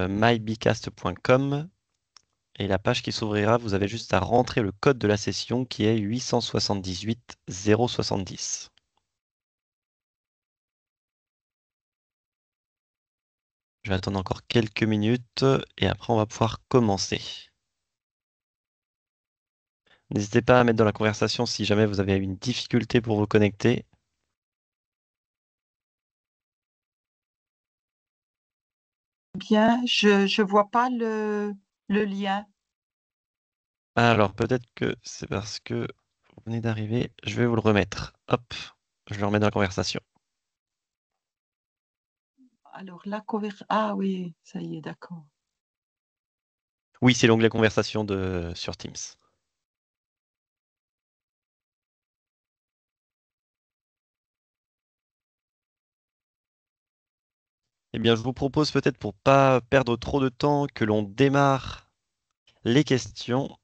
mybcast.com et la page qui s'ouvrira, vous avez juste à rentrer le code de la session qui est 878 070. Je vais attendre encore quelques minutes et après on va pouvoir commencer. N'hésitez pas à mettre dans la conversation si jamais vous avez une difficulté pour vous connecter. Bien, je vois pas le lien. Alors peut-être que c'est parce que vous venez d'arriver. Je vais vous le remettre. Hop, je le remets dans la conversation. Alors, la conversation. Ah oui, ça y est, d'accord. Oui, c'est l'onglet conversation sur Teams. Eh bien, je vous propose peut-être pour pas perdre trop de temps que l'on démarre les questions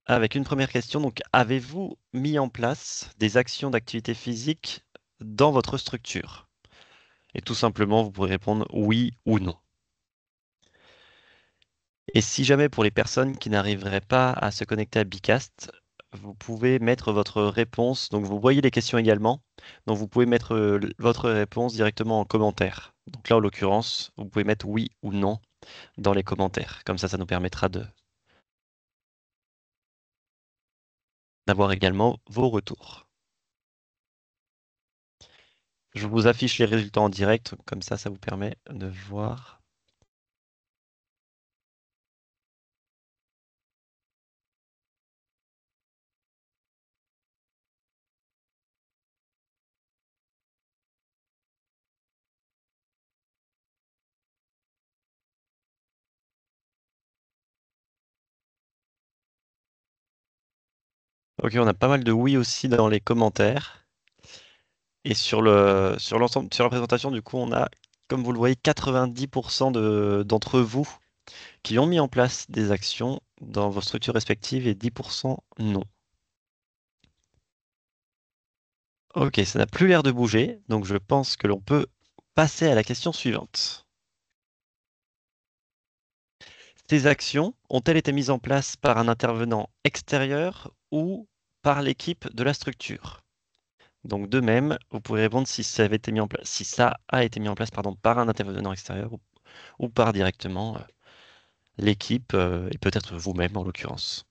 avec une première question. Donc, avez-vous mis en place des actions d'activité physique dans votre structure? Et tout simplement, vous pourrez répondre oui ou non. Et si jamais pour les personnes qui n'arriveraient pas à se connecter à Bicast, vous pouvez mettre votre réponse. Donc, vous voyez les questions également. Donc, vous pouvez mettre votre réponse directement en commentaire. Donc là, en l'occurrence, vous pouvez mettre oui ou non dans les commentaires. Comme ça nous permettra d'avoir également vos retours. Je vous affiche les résultats en direct, comme ça vous permet de voir. Ok, on a pas mal de oui aussi dans les commentaires. Et sur l'ensemble, sur la présentation, du coup, on a, comme vous le voyez, 90% d'entre vous qui ont mis en place des actions dans vos structures respectives et 10% non. Ok, ça n'a plus l'air de bouger, donc je pense que l'on peut passer à la question suivante. Ces actions ont-elles été mises en place par un intervenant extérieur ou par l'équipe de la structure? Donc de même, vous pouvez répondre si ça avait été mis en place, si ça a été mis en place pardon, par un intervenant extérieur ou par directement l'équipe et peut-être vous-même en l'occurrence.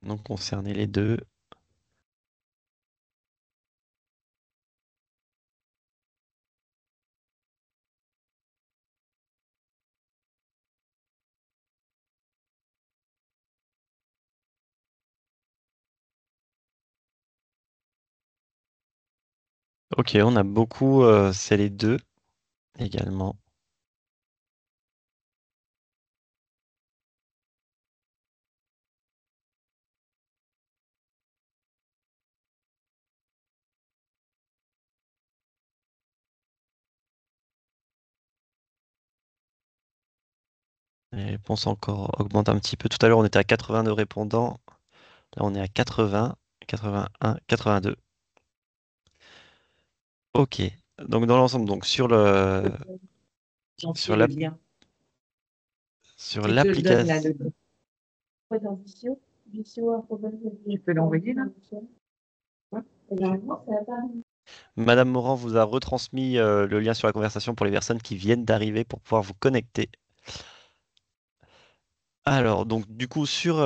Donc concerner les deux. Ok, on a beaucoup, c'est les deux également. Les réponses encore augmentent un petit peu. Tout à l'heure, on était à 82 répondants. Là, on est à 80, 81, 82. Ok. Donc dans l'ensemble, donc sur J'en fais sur le la, lien. sur Je te le donne là, l'application. Tu peux l'envoyer là? Madame Morand vous a retransmis le lien sur la conversation pour les personnes qui viennent d'arriver pour pouvoir vous connecter. Alors, donc du coup, sur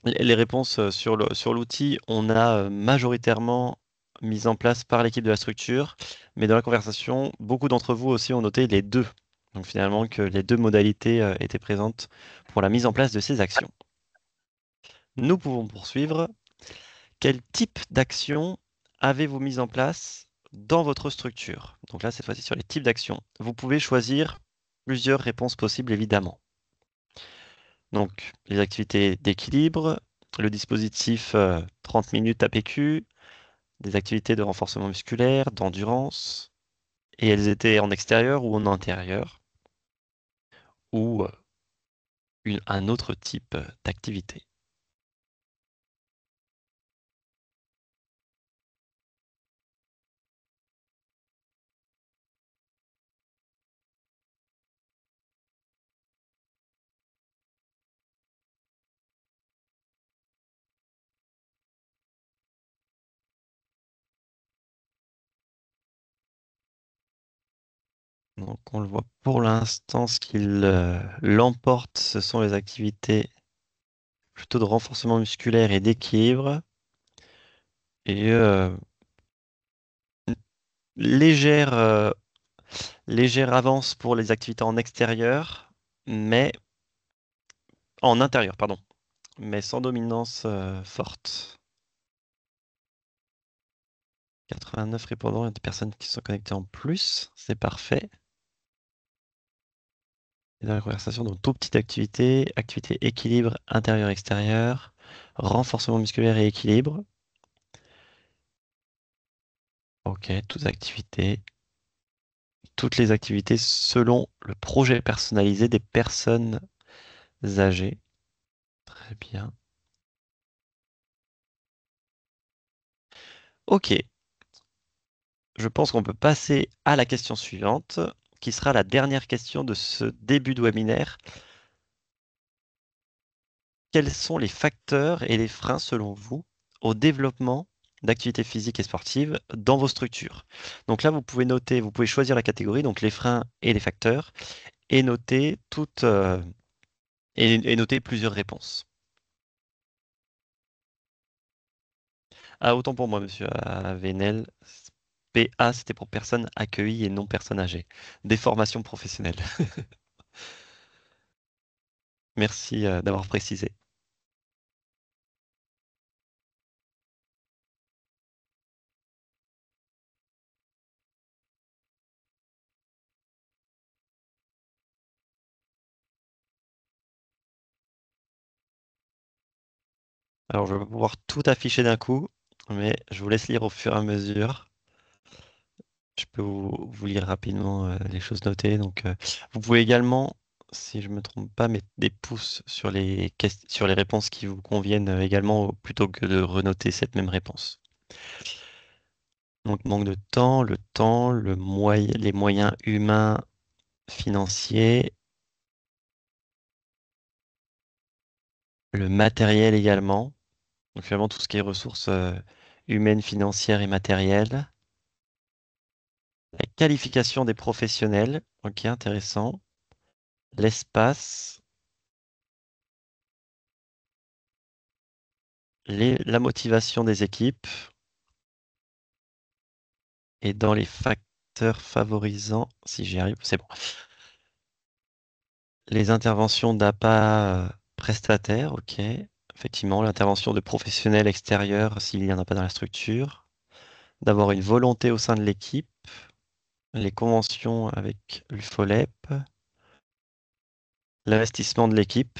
les réponses sur l'outil, on a majoritairement mis en place par l'équipe de la structure, mais dans la conversation, beaucoup d'entre vous aussi ont noté les deux. Donc finalement, que les deux modalités étaient présentes pour la mise en place de ces actions. Nous pouvons poursuivre. Quel type d'action avez-vous mis en place dans votre structure? Donc là, cette fois-ci, sur les types d'actions. Vous pouvez choisir plusieurs réponses possibles, évidemment. Donc, les activités d'équilibre, le dispositif 30 minutes APQ, des activités de renforcement musculaire, d'endurance, et elles étaient en extérieur ou en intérieur, ou un autre type d'activité. Donc on le voit pour l'instant, ce qui l'emporte, ce sont les activités plutôt de renforcement musculaire et d'équilibre. Et une légère avance pour les activités en extérieur, mais en intérieur, pardon, mais sans dominance forte. 89 répondants, il y a des personnes qui sont connectées en plus, c'est parfait. Et dans la conversation, donc toute petite activité, activité équilibre intérieur-extérieur, renforcement musculaire et équilibre. Ok, toutes les activités selon le projet personnalisé des personnes âgées. Très bien. Ok, je pense qu'on peut passer à la question suivante, qui sera la dernière question de ce début de webinaire. Quels sont les facteurs et les freins, selon vous, au développement d'activités physiques et sportives dans vos structures? Donc là, vous pouvez noter, vous pouvez choisir la catégorie, donc les freins et les facteurs, et noter et noter plusieurs réponses. Ah, autant pour moi, monsieur Venel. PA, c'était pour personnes accueillies et non personnes âgées. Des formations professionnelles. Merci d'avoir précisé. Alors, je vais pas pouvoir tout afficher d'un coup, mais je vous laisse lire au fur et à mesure. Je peux vous lire rapidement les choses notées. Donc, vous pouvez également, si je ne me trompe pas, mettre des pouces sur sur les réponses qui vous conviennent également, plutôt que de renoter cette même réponse. Donc, manque de temps, les moyens humains, financiers, le matériel également. Donc, finalement, tout ce qui est ressources humaines, financières et matérielles. La qualification des professionnels, ok, intéressant. L'espace, la motivation des équipes et dans les facteurs favorisant, si j'y arrive, c'est bon. Les interventions d'APA prestataires, ok. Effectivement, l'intervention de professionnels extérieurs s'il n'y en a pas dans la structure. D'avoir une volonté au sein de l'équipe. Les conventions avec l'UFOLEP. L'investissement de l'équipe.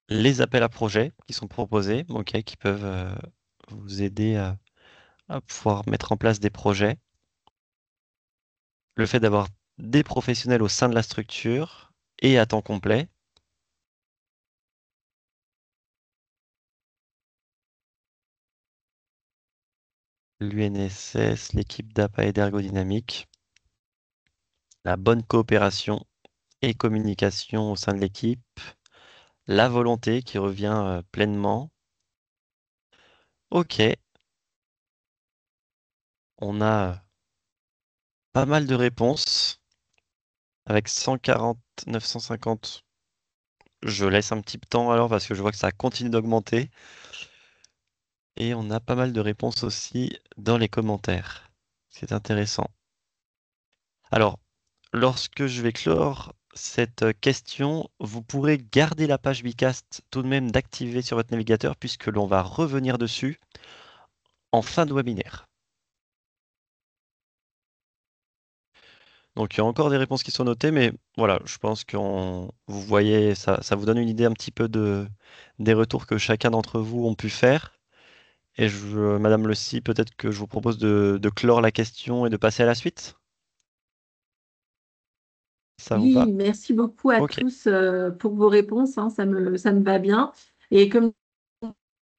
Les appels à projets qui sont proposés, ok, qui peuvent vous aider à pouvoir mettre en place des projets. Le fait d'avoir des professionnels au sein de la structure et à temps complet. L'UNSS, l'équipe d'APA et d'ergodynamique. La bonne coopération et communication au sein de l'équipe. La volonté qui revient pleinement. Ok, on a pas mal de réponses avec 140, 950. Je laisse un petit temps alors parce que je vois que ça continue d'augmenter. Et on a pas mal de réponses aussi dans les commentaires. C'est intéressant. Alors, lorsque je vais clore cette question, vous pourrez garder la page Bicast tout de même d'activer sur votre navigateur puisque l'on va revenir dessus en fin de webinaire. Donc il y a encore des réponses qui sont notées, mais voilà, je pense que vous voyez, ça vous donne une idée un petit peu des retours que chacun d'entre vous ont pu faire. Et Madame Le Si, peut-être que je vous propose de clore la question et de passer à la suite. Ça vous va? Oui, merci beaucoup à Ok. tous pour vos réponses, hein, ça me va bien. Et comme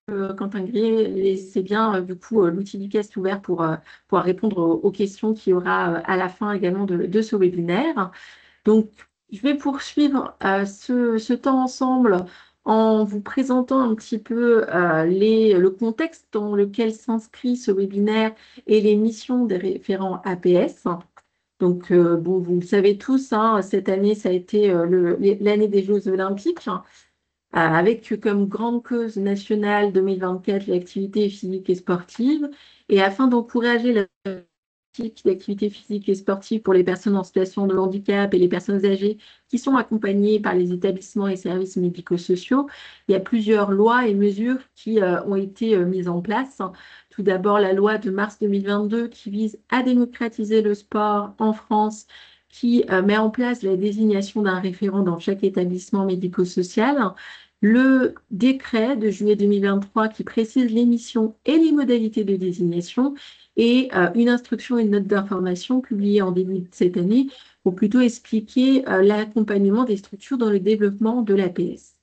Quentin Gray, c'est bien du coup l'outil Bicast ouvert pour pouvoir répondre aux questions qu'il y aura à la fin également de ce webinaire. Donc, je vais poursuivre ce temps ensemble en vous présentant un petit peu le contexte dans lequel s'inscrit ce webinaire et les missions des référents APS. Donc, bon, vous le savez tous, hein, cette année, ça a été l'année des Jeux Olympiques, avec comme grande cause nationale 2024 l'activité physique et sportive. Et afin d'encourager la pratique d'activité physique et sportive pour les personnes en situation de handicap et les personnes âgées qui sont accompagnées par les établissements et services médico-sociaux, il y a plusieurs lois et mesures qui ont été mises en place. Tout d'abord, la loi de mars 2022 qui vise à démocratiser le sport en France, qui met en place la désignation d'un référent dans chaque établissement médico-social. Le décret de juillet 2023 qui précise les missions et les modalités de désignation et une instruction et une note d'information publiée en début de cette année pour plutôt expliquer l'accompagnement des structures dans le développement de l'APS.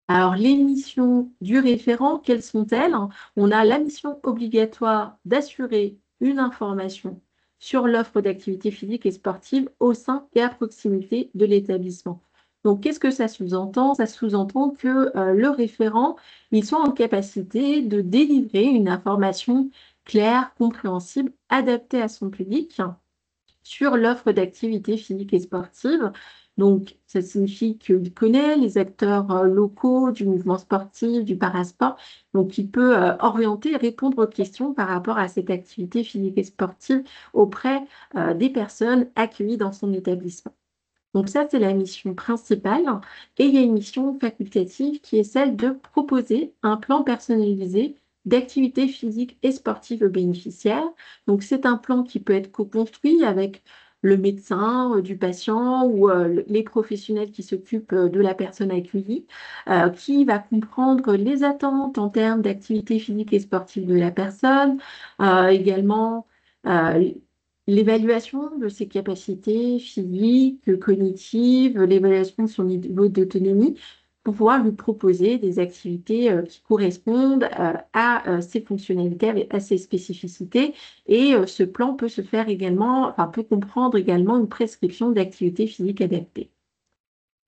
Alors, les missions du référent, quelles sont-elles? On a la mission obligatoire d'assurer une information sur l'offre d'activité physique et sportive au sein et à proximité de l'établissement. Donc, qu'est-ce que ça sous-entend? Ça sous-entend que le référent, il soit en capacité de délivrer une information claire, compréhensible, adaptée à son public sur l'offre d'activité physique et sportive. Donc, ça signifie qu'il connaît les acteurs locaux du mouvement sportif, du parasport. Donc, il peut orienter et répondre aux questions par rapport à cette activité physique et sportive auprès des personnes accueillies dans son établissement. Donc, ça, c'est la mission principale. Et il y a une mission facultative qui est celle de proposer un plan personnalisé d'activité physique et sportive aux bénéficiaires. Donc, c'est un plan qui peut être co-construit avec le médecin du patient ou les professionnels qui s'occupent de la personne accueillie, qui va comprendre les attentes en termes d'activité physique et sportive de la personne, également euh, l'évaluation de ses capacités physiques, cognitives, l'évaluation de son niveau d'autonomie pour pouvoir lui proposer des activités qui correspondent à ses fonctionnalités, à ses spécificités. Et ce plan peut se faire également, enfin, peut comprendre également une prescription d'activités physiques adaptées.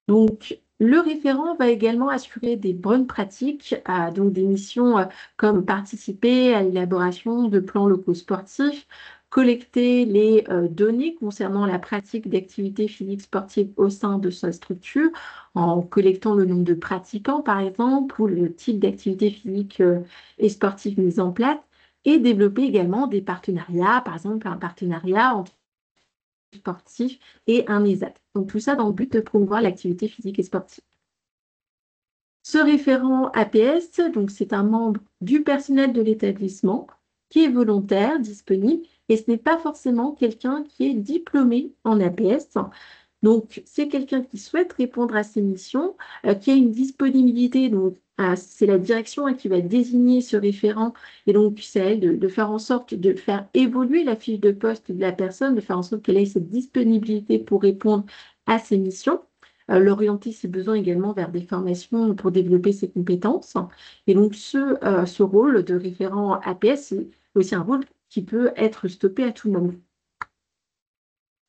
Donc, le référent va également assurer des bonnes pratiques, donc des missions comme participer à l'élaboration de plans locaux sportifs, collecter les données concernant la pratique d'activités physiques sportives au sein de sa structure, en collectant le nombre de pratiquants, par exemple, ou le type d'activité physique et sportive mise en place, et développer également des partenariats, par exemple un partenariat entre sportif et un ESAT. Donc tout ça dans le but de promouvoir l'activité physique et sportive. Ce référent APS, donc c'est un membre du personnel de l'établissement qui est volontaire, disponible, et ce n'est pas forcément quelqu'un qui est diplômé en APS. Donc, c'est quelqu'un qui souhaite répondre à ces missions, qui a une disponibilité. Donc, c'est la direction qui va désigner ce référent. Et donc, c'est à elle de faire en sorte de faire évoluer la fiche de poste de la personne, de faire en sorte qu'elle ait cette disponibilité pour répondre à ces missions. L'orienter, si besoin, également vers des formations pour développer ses compétences. Et donc, ce rôle de référent APS, c'est aussi un rôle qui peut être stoppé à tout moment.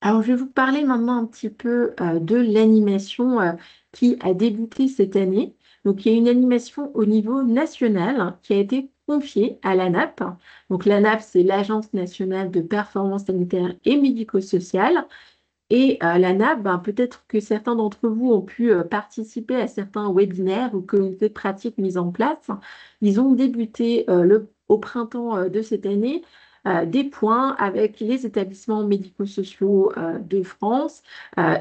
Alors, je vais vous parler maintenant un petit peu de l'animation qui a débuté cette année. Donc, il y a une animation au niveau national qui a été confiée à l'ANAP. Donc, l'ANAP, c'est l'Agence nationale de performance sanitaire et médico-sociale. Et l'ANAP, peut-être que certains d'entre vous ont pu participer à certains webinaires ou comités de pratique mis en place. Ils ont débuté au printemps de cette année des points avec les établissements médico-sociaux de France.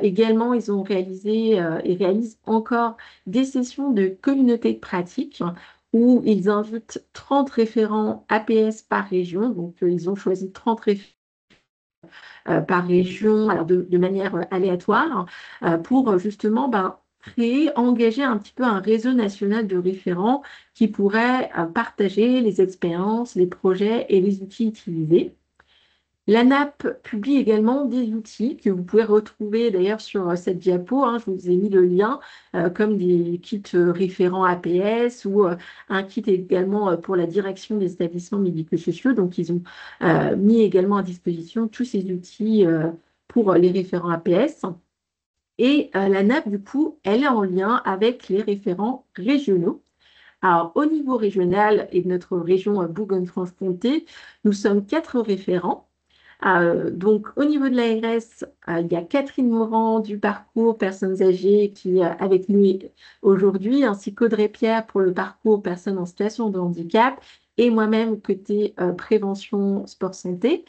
Également, ils ont réalisé et réalisent encore des sessions de communauté de pratique où ils invitent 30 référents APS par région. Donc, ils ont choisi 30 référents par région, alors de manière aléatoire, pour justement créer, engager un petit peu un réseau national de référents qui pourraient partager les expériences, les projets et les outils utilisés. L'ANAP publie également des outils que vous pouvez retrouver d'ailleurs sur cette diapo, hein, je vous ai mis le lien, comme des kits référents APS ou un kit également pour la direction des établissements médico-sociaux. Donc, ils ont mis également à disposition tous ces outils pour les référents APS. Et la NAP, du coup, elle est en lien avec les référents régionaux. Alors, au niveau régional et de notre région Bourgogne-Franche-Comté, nous sommes 4 référents. Donc, au niveau de l'ARS, il y a Catherine Morand du parcours personnes âgées qui est avec nous aujourd'hui, ainsi qu'Audrey Pierre pour le parcours personnes en situation de handicap et moi-même côté prévention sport santé.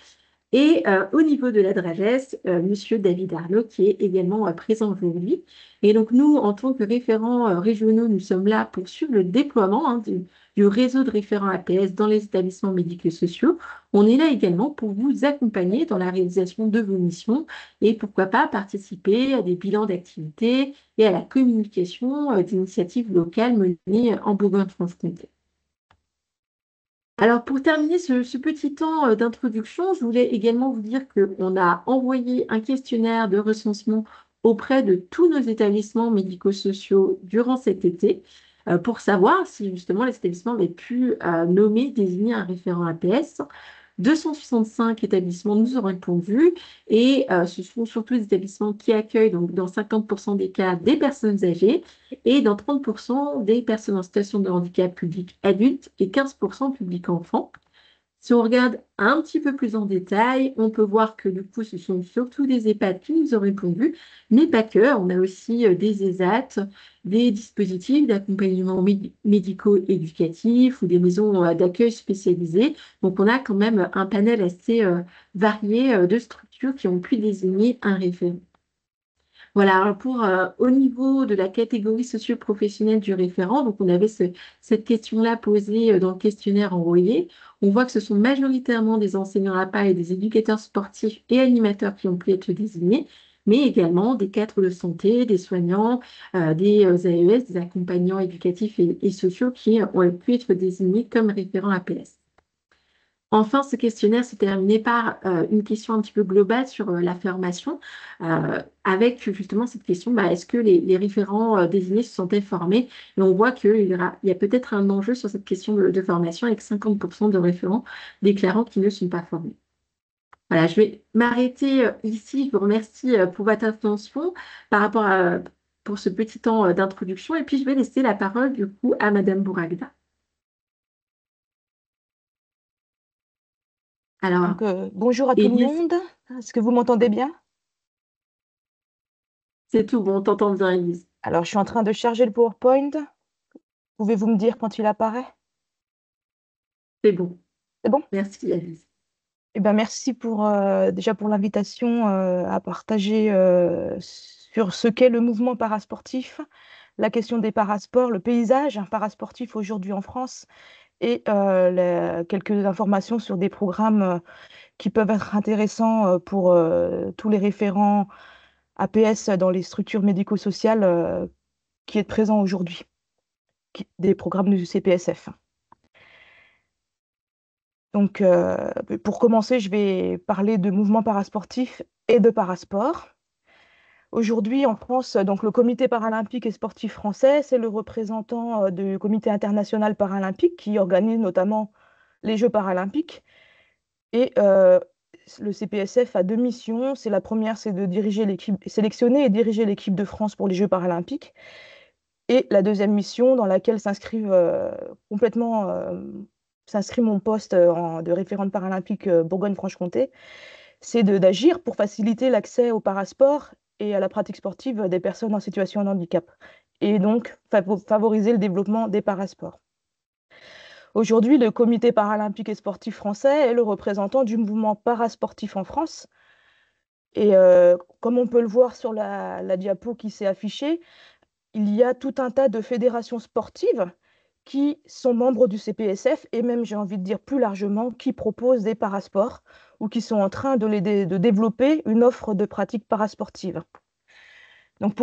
Et au niveau de la DRAGES, Monsieur David Arnaud qui est également présent aujourd'hui. Et donc nous, en tant que référents régionaux, nous sommes là pour suivre le déploiement du réseau de référents APS dans les établissements médico-sociaux. On est là également pour vous accompagner dans la réalisation de vos missions et pourquoi pas participer à des bilans d'activité et à la communication d'initiatives locales menées en Bourgogne-Franche-Comté. Alors, pour terminer ce petit temps d'introduction, je voulais également vous dire qu'on a envoyé un questionnaire de recensement auprès de tous nos établissements médico-sociaux durant cet été pour savoir si justement les établissements avaient pu nommer, désigner un référent APS. 265 établissements nous ont répondu et ce sont surtout des établissements qui accueillent donc dans 50% des cas des personnes âgées et dans 30% des personnes en situation de handicap public adultes et 15% public enfant. Si on regarde un petit peu plus en détail, on peut voir que du coup, ce sont surtout des EHPAD qui nous ont répondu, mais pas que. On a aussi des ESAT, des dispositifs d'accompagnement médico-éducatif ou des maisons d'accueil spécialisées. Donc, on a quand même un panel assez varié de structures qui ont pu désigner un référent. Voilà, alors pour au niveau de la catégorie socio-professionnelle du référent, donc on avait cette question-là posée dans le questionnaire envoyé. On voit que ce sont majoritairement des enseignants APA et des éducateurs sportifs et animateurs qui ont pu être désignés, mais également des cadres de santé, des soignants, des AES, des accompagnants éducatifs et sociaux qui ont pu être désignés comme référents APS. Enfin, ce questionnaire s'est terminé par une question un petit peu globale sur la formation, avec justement cette question, est-ce que les référents désignés se sentaient formés? Et on voit qu'il y a peut-être un enjeu sur cette question de formation avec 50% de référents déclarant qu'ils ne sont pas formés. Voilà, je vais m'arrêter ici. Je vous remercie pour votre attention pour ce petit temps d'introduction. Et puis, je vais laisser la parole du coup à Madame Bouragda. Alors, Donc, bonjour à tout le Élise, monde. Est-ce que vous m'entendez bien? c'est tout bon, on t'entend bien, Élise. Alors, je suis en train de charger le PowerPoint. Pouvez-vous me dire quand il apparaît? C'est bon. C'est bon? Merci, Alice. Eh ben, merci déjà pour l'invitation à partager sur ce qu'est le mouvement parasportif, la question des parasports, le paysage parasportif aujourd'hui en France et quelques informations sur des programmes qui peuvent être intéressants pour tous les référents APS dans les structures médico-sociales qui est présent aujourd'hui, des programmes du CPSF. Donc, pour commencer, je vais parler de mouvement parasportif et de parasport. Aujourd'hui, en France, donc, le Comité paralympique et sportif français, c'est le représentant du Comité international paralympique qui organise notamment les Jeux paralympiques. Et le CPSF a deux missions. La première, c'est de sélectionner et diriger l'équipe de France pour les Jeux paralympiques. Et la deuxième mission dans laquelle s'inscrit mon poste de référente paralympique Bourgogne-Franche-Comté, c'est d'agir pour faciliter l'accès au parasport et à la pratique sportive des personnes en situation de handicap, et donc favoriser le développement des parasports. Aujourd'hui, le Comité paralympique et sportif français est le représentant du mouvement parasportif en France. Et comme on peut le voir sur la diapo qui s'est affichée, il y a tout un tas de fédérations sportives qui sont membres du CPSF et même, j'ai envie de dire plus largement, qui proposent des parasports ou qui sont en train de développer une offre de pratique parasportive. Donc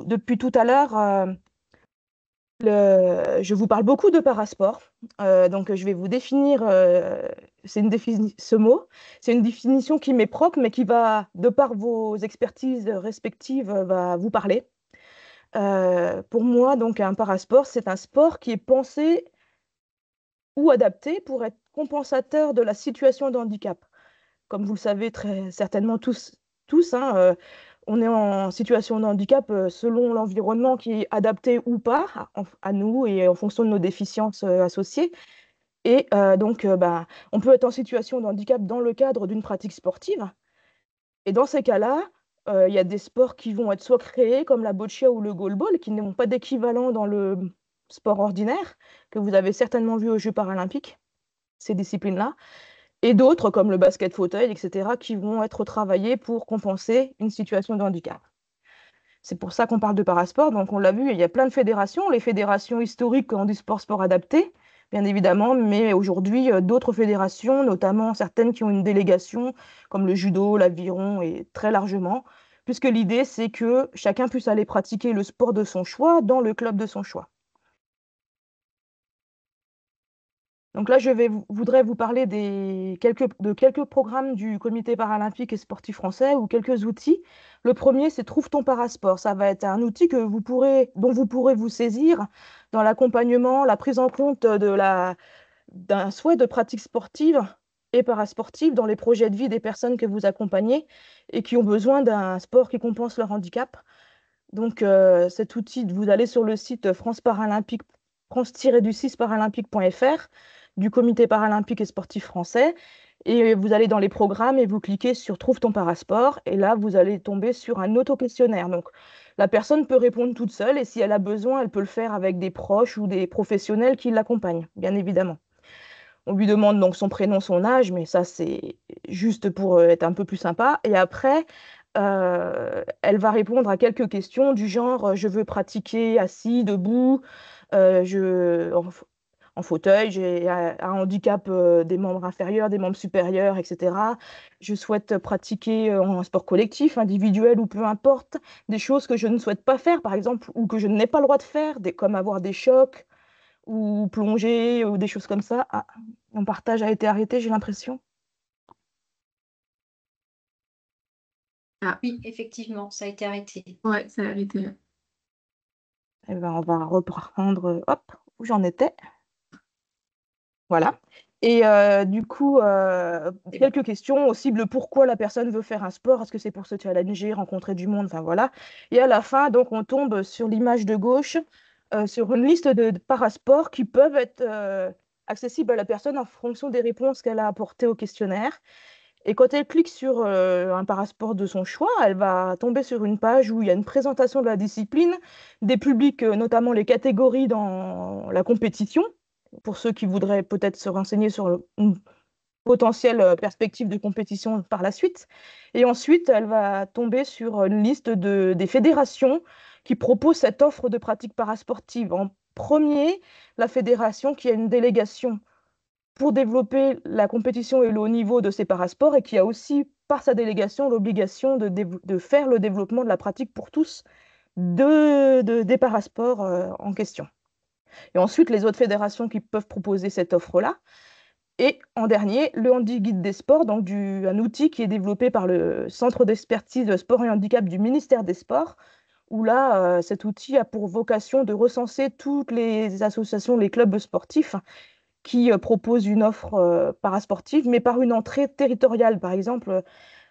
depuis tout à l'heure, je vous parle beaucoup de parasport. Donc je vais vous définir ce mot. C'est une définition qui m'est propre, mais qui va, de par vos expertises respectives, va vous parler. Pour moi, donc, un parasport, c'est un sport qui est pensé ou adapté pour être compensateur de la situation de handicap. Comme vous le savez très certainement tous, on est en situation de handicap selon l'environnement qui est adapté ou pas à nous et en fonction de nos déficiences associées. Et bah, on peut être en situation de handicap dans le cadre d'une pratique sportive. Et dans ces cas-là, il y a des sports qui vont être soit créés, comme la boccia ou le goalball, qui n'ont pas d'équivalent dans le sport ordinaire, que vous avez certainement vu aux Jeux paralympiques, ces disciplines-là, et d'autres, comme le basket fauteuil, etc., qui vont être travaillés pour compenser une situation de handicap. C'est pour ça qu'on parle de parasport. Donc, on l'a vu, il y a plein de fédérations, les fédérations historiques en sport adapté, bien évidemment, mais aujourd'hui, d'autres fédérations, notamment certaines qui ont une délégation, comme le judo, l'aviron, et très largement, puisque l'idée, c'est que chacun puisse aller pratiquer le sport de son choix dans le club de son choix. Donc là, voudrais vous parler de quelques programmes du Comité paralympique et sportif français ou quelques outils. Le premier, c'est Trouve ton parasport. Ça va être un outil dont vous pourrez vous saisir dans l'accompagnement, la prise en compte d'un souhait de pratique sportive et parasportive dans les projets de vie des personnes que vous accompagnez et qui ont besoin d'un sport qui compense leur handicap. Donc cet outil, vous allez sur le site France-6 paralympique.fr du Comité paralympique et sportif français et vous allez dans les programmes et vous cliquez sur Trouve ton parasport et là vous allez tomber sur un auto-questionnaire. Donc la personne peut répondre toute seule et si elle a besoin, elle peut le faire avec des proches ou des professionnels qui l'accompagnent, bien évidemment. On lui demande donc son prénom, son âge, mais ça c'est juste pour être un peu plus sympa. Et après, elle va répondre à quelques questions du genre je veux pratiquer assis, debout, en fauteuil, j'ai un handicap des membres inférieurs, des membres supérieurs, etc. Je souhaite pratiquer en sport collectif, individuel ou peu importe, des choses que je ne souhaite pas faire, par exemple, ou que je n'ai pas le droit de faire, comme avoir des chocs ou plonger ou des choses comme ça. Ah, mon partage a été arrêté, j'ai l'impression. Oui, effectivement, ça a été arrêté. Ouais, ça a arrêté. Eh ben, on va reprendre, hop, où j'en étais. Voilà. Et du coup, quelques questions aussi, le pourquoi la personne veut faire un sport. Est-ce que c'est pour se challenger, rencontrer du monde? Enfin voilà. Et à la fin, donc, on tombe sur l'image de gauche, sur une liste de parasports qui peuvent être accessibles à la personne en fonction des réponses qu'elle a apportées au questionnaire. Et quand elle clique sur un parasport de son choix, elle va tomber sur une page où il y a une présentation de la discipline, des publics, notamment les catégories dans la compétition, pour ceux qui voudraient peut-être se renseigner sur une potentielle perspective de compétition par la suite. Et ensuite, elle va tomber sur une liste des fédérations qui proposent cette offre de pratique parasportive. En premier, la fédération qui a une délégation pour développer la compétition et le haut niveau de ces parasports et qui a aussi, par sa délégation, l'obligation de faire le développement de la pratique pour tous des parasports en question. Et ensuite, les autres fédérations qui peuvent proposer cette offre-là. Et en dernier, le Handi Guide des sports, donc un outil qui est développé par le Centre d'expertise sport et handicap du ministère des Sports, où là, cet outil a pour vocation de recenser toutes les associations, les clubs sportifs qui proposent une offre parasportive, mais par une entrée territoriale. Par exemple,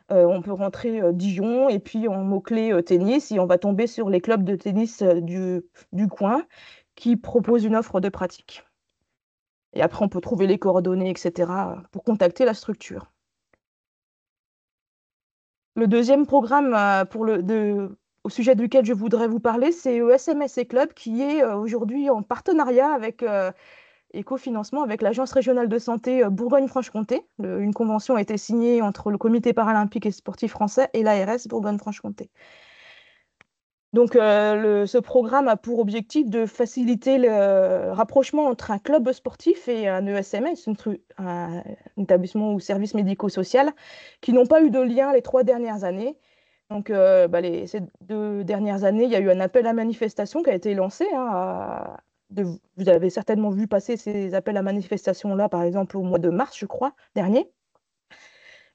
on peut rentrer Dijon et puis en mot-clé tennis, et on va tomber sur les clubs de tennis du coin qui proposent une offre de pratique. Et après, on peut trouver les coordonnées, etc., pour contacter la structure. Le deuxième programme au sujet duquel je voudrais vous parler, c'est ESMS Club, qui est aujourd'hui en partenariat avec et cofinancement avec l'Agence régionale de santé Bourgogne-Franche-Comté. Une convention a été signée entre le Comité paralympique et sportif français et l'ARS Bourgogne-Franche-Comté. Donc, ce programme a pour objectif de faciliter le rapprochement entre un club sportif et un ESMS, un établissement ou service médico-social, qui n'ont pas eu de lien les 3 dernières années. Donc, ces 2 dernières années, il y a eu un appel à manifestation qui a été lancé. Vous avez certainement vu passer ces appels à manifestation-là, par exemple, au mois de mars, je crois, dernier.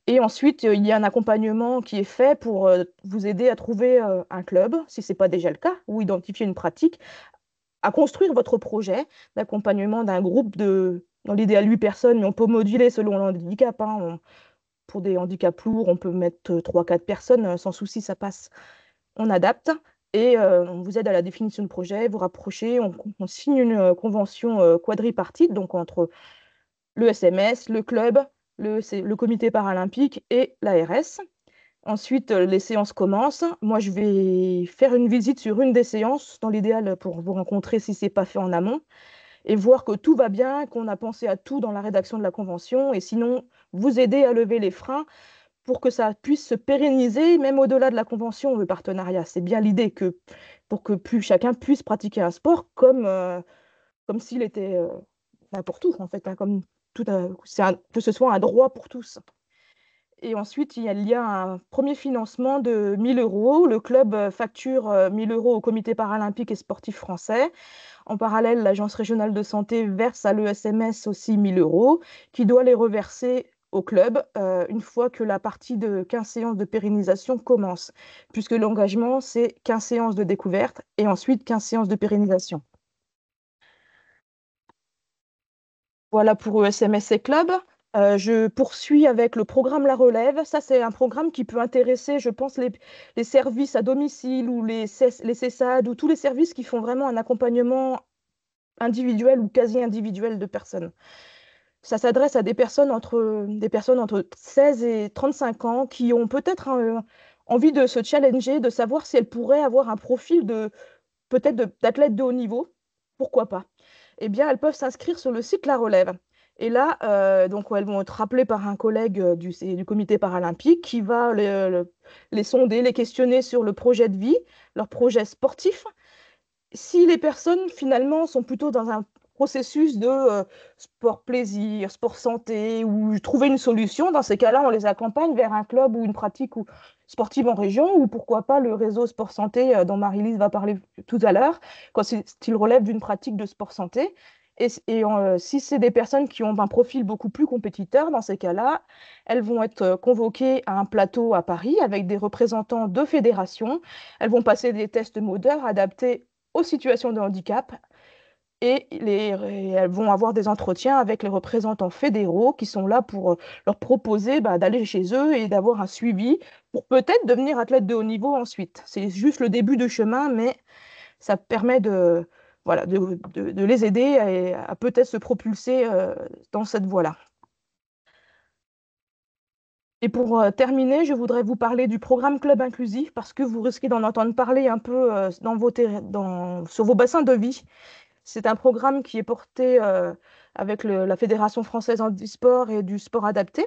Et ensuite, il y a un accompagnement qui est fait pour vous aider à trouver un club, si ce n'est pas déjà le cas, ou identifier une pratique, à construire votre projet d'accompagnement d'un groupe dans l'idéal 8 personnes, mais on peut moduler selon le handicap. pour des handicaps lourds, on peut mettre 3-4 personnes, sans souci, ça passe. On adapte et on vous aide à la définition de projet, vous rapprochez, on signe une convention quadripartite, donc entre le SMS, le club, le comité paralympique et l'ARS. Ensuite, les séances commencent. Moi, je vais faire une visite sur une des séances, dans l'idéal pour vous rencontrer si ce n'est pas fait en amont, et voir que tout va bien, qu'on a pensé à tout dans la rédaction de la convention, et sinon, vous aider à lever les freins pour que ça puisse se pérenniser, même au-delà de la convention, le partenariat. C'est bien l'idée que pour que plus chacun puisse pratiquer un sport comme s'il était pour tout, en fait, hein, comme que ce soit un droit pour tous. Et ensuite, il y a un premier financement de 1 000 euros. Le club facture 1 000 euros au comité paralympique et sportif français. En parallèle, l'Agence régionale de santé verse à l'ESMS aussi 1 000 euros, qui doit les reverser au club une fois que la partie de 15 séances de pérennisation commence, puisque l'engagement, c'est 15 séances de découverte et ensuite 15 séances de pérennisation. Voilà pour ESMS et club. Je poursuis avec le programme La Relève. Ça, c'est un programme qui peut intéresser, je pense, les services à domicile ou les CESAD ou tous les services qui font vraiment un accompagnement individuel ou quasi individuel de personnes. Ça s'adresse à des personnes entre 16 et 35 ans qui ont peut-être envie de se challenger, de savoir si elles pourraient avoir un profil peut-être d'athlète de haut niveau. Pourquoi pas? Eh bien, elles peuvent s'inscrire sur le site La Relève. Et là, donc, elles vont être rappelées par un collègue du comité paralympique qui va les sonder, les questionner sur le projet de vie, leur projet sportif. Si les personnes, finalement, sont plutôt dans un processus de sport plaisir, sport santé, ou trouver une solution, dans ces cas-là, on les accompagne vers un club ou une pratique sportive en région, ou pourquoi pas le réseau sport santé dont Marie-Lise va parler tout à l'heure, quand il relève d'une pratique de sport santé. Et si c'est des personnes qui ont un profil beaucoup plus compétiteur, dans ces cas-là, elles vont être convoquées à un plateau à Paris avec des représentants de fédérations. Elles vont passer des tests moteurs adaptés aux situations de handicap et elles vont avoir des entretiens avec les représentants fédéraux qui sont là pour leur proposer d'aller chez eux et d'avoir un suivi pour peut-être devenir athlète de haut niveau ensuite. C'est juste le début du chemin, mais ça permet voilà, de les aider à peut-être se propulser dans cette voie-là. Et pour terminer, je voudrais vous parler du programme Club Inclusif parce que vous risquez d'en entendre parler un peu sur vos bassins de vie. C'est un programme qui est porté avec la Fédération française handisport et du sport adapté.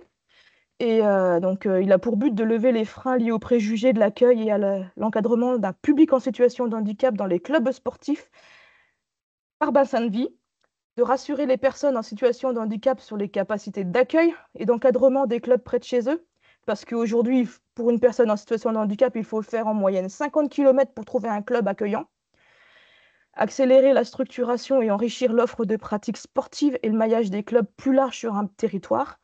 Et donc, il a pour but de lever les freins liés aux préjugés de l'accueil et à l'encadrement d'un public en situation de handicap dans les clubs sportifs par bassin de vie, de rassurer les personnes en situation de handicap sur les capacités d'accueil et d'encadrement des clubs près de chez eux. Parce qu'aujourd'hui, pour une personne en situation de handicap, il faut faire en moyenne 50 km pour trouver un club accueillant. Accélérer la structuration et enrichir l'offre de pratiques sportives et le maillage des clubs plus large sur un territoire.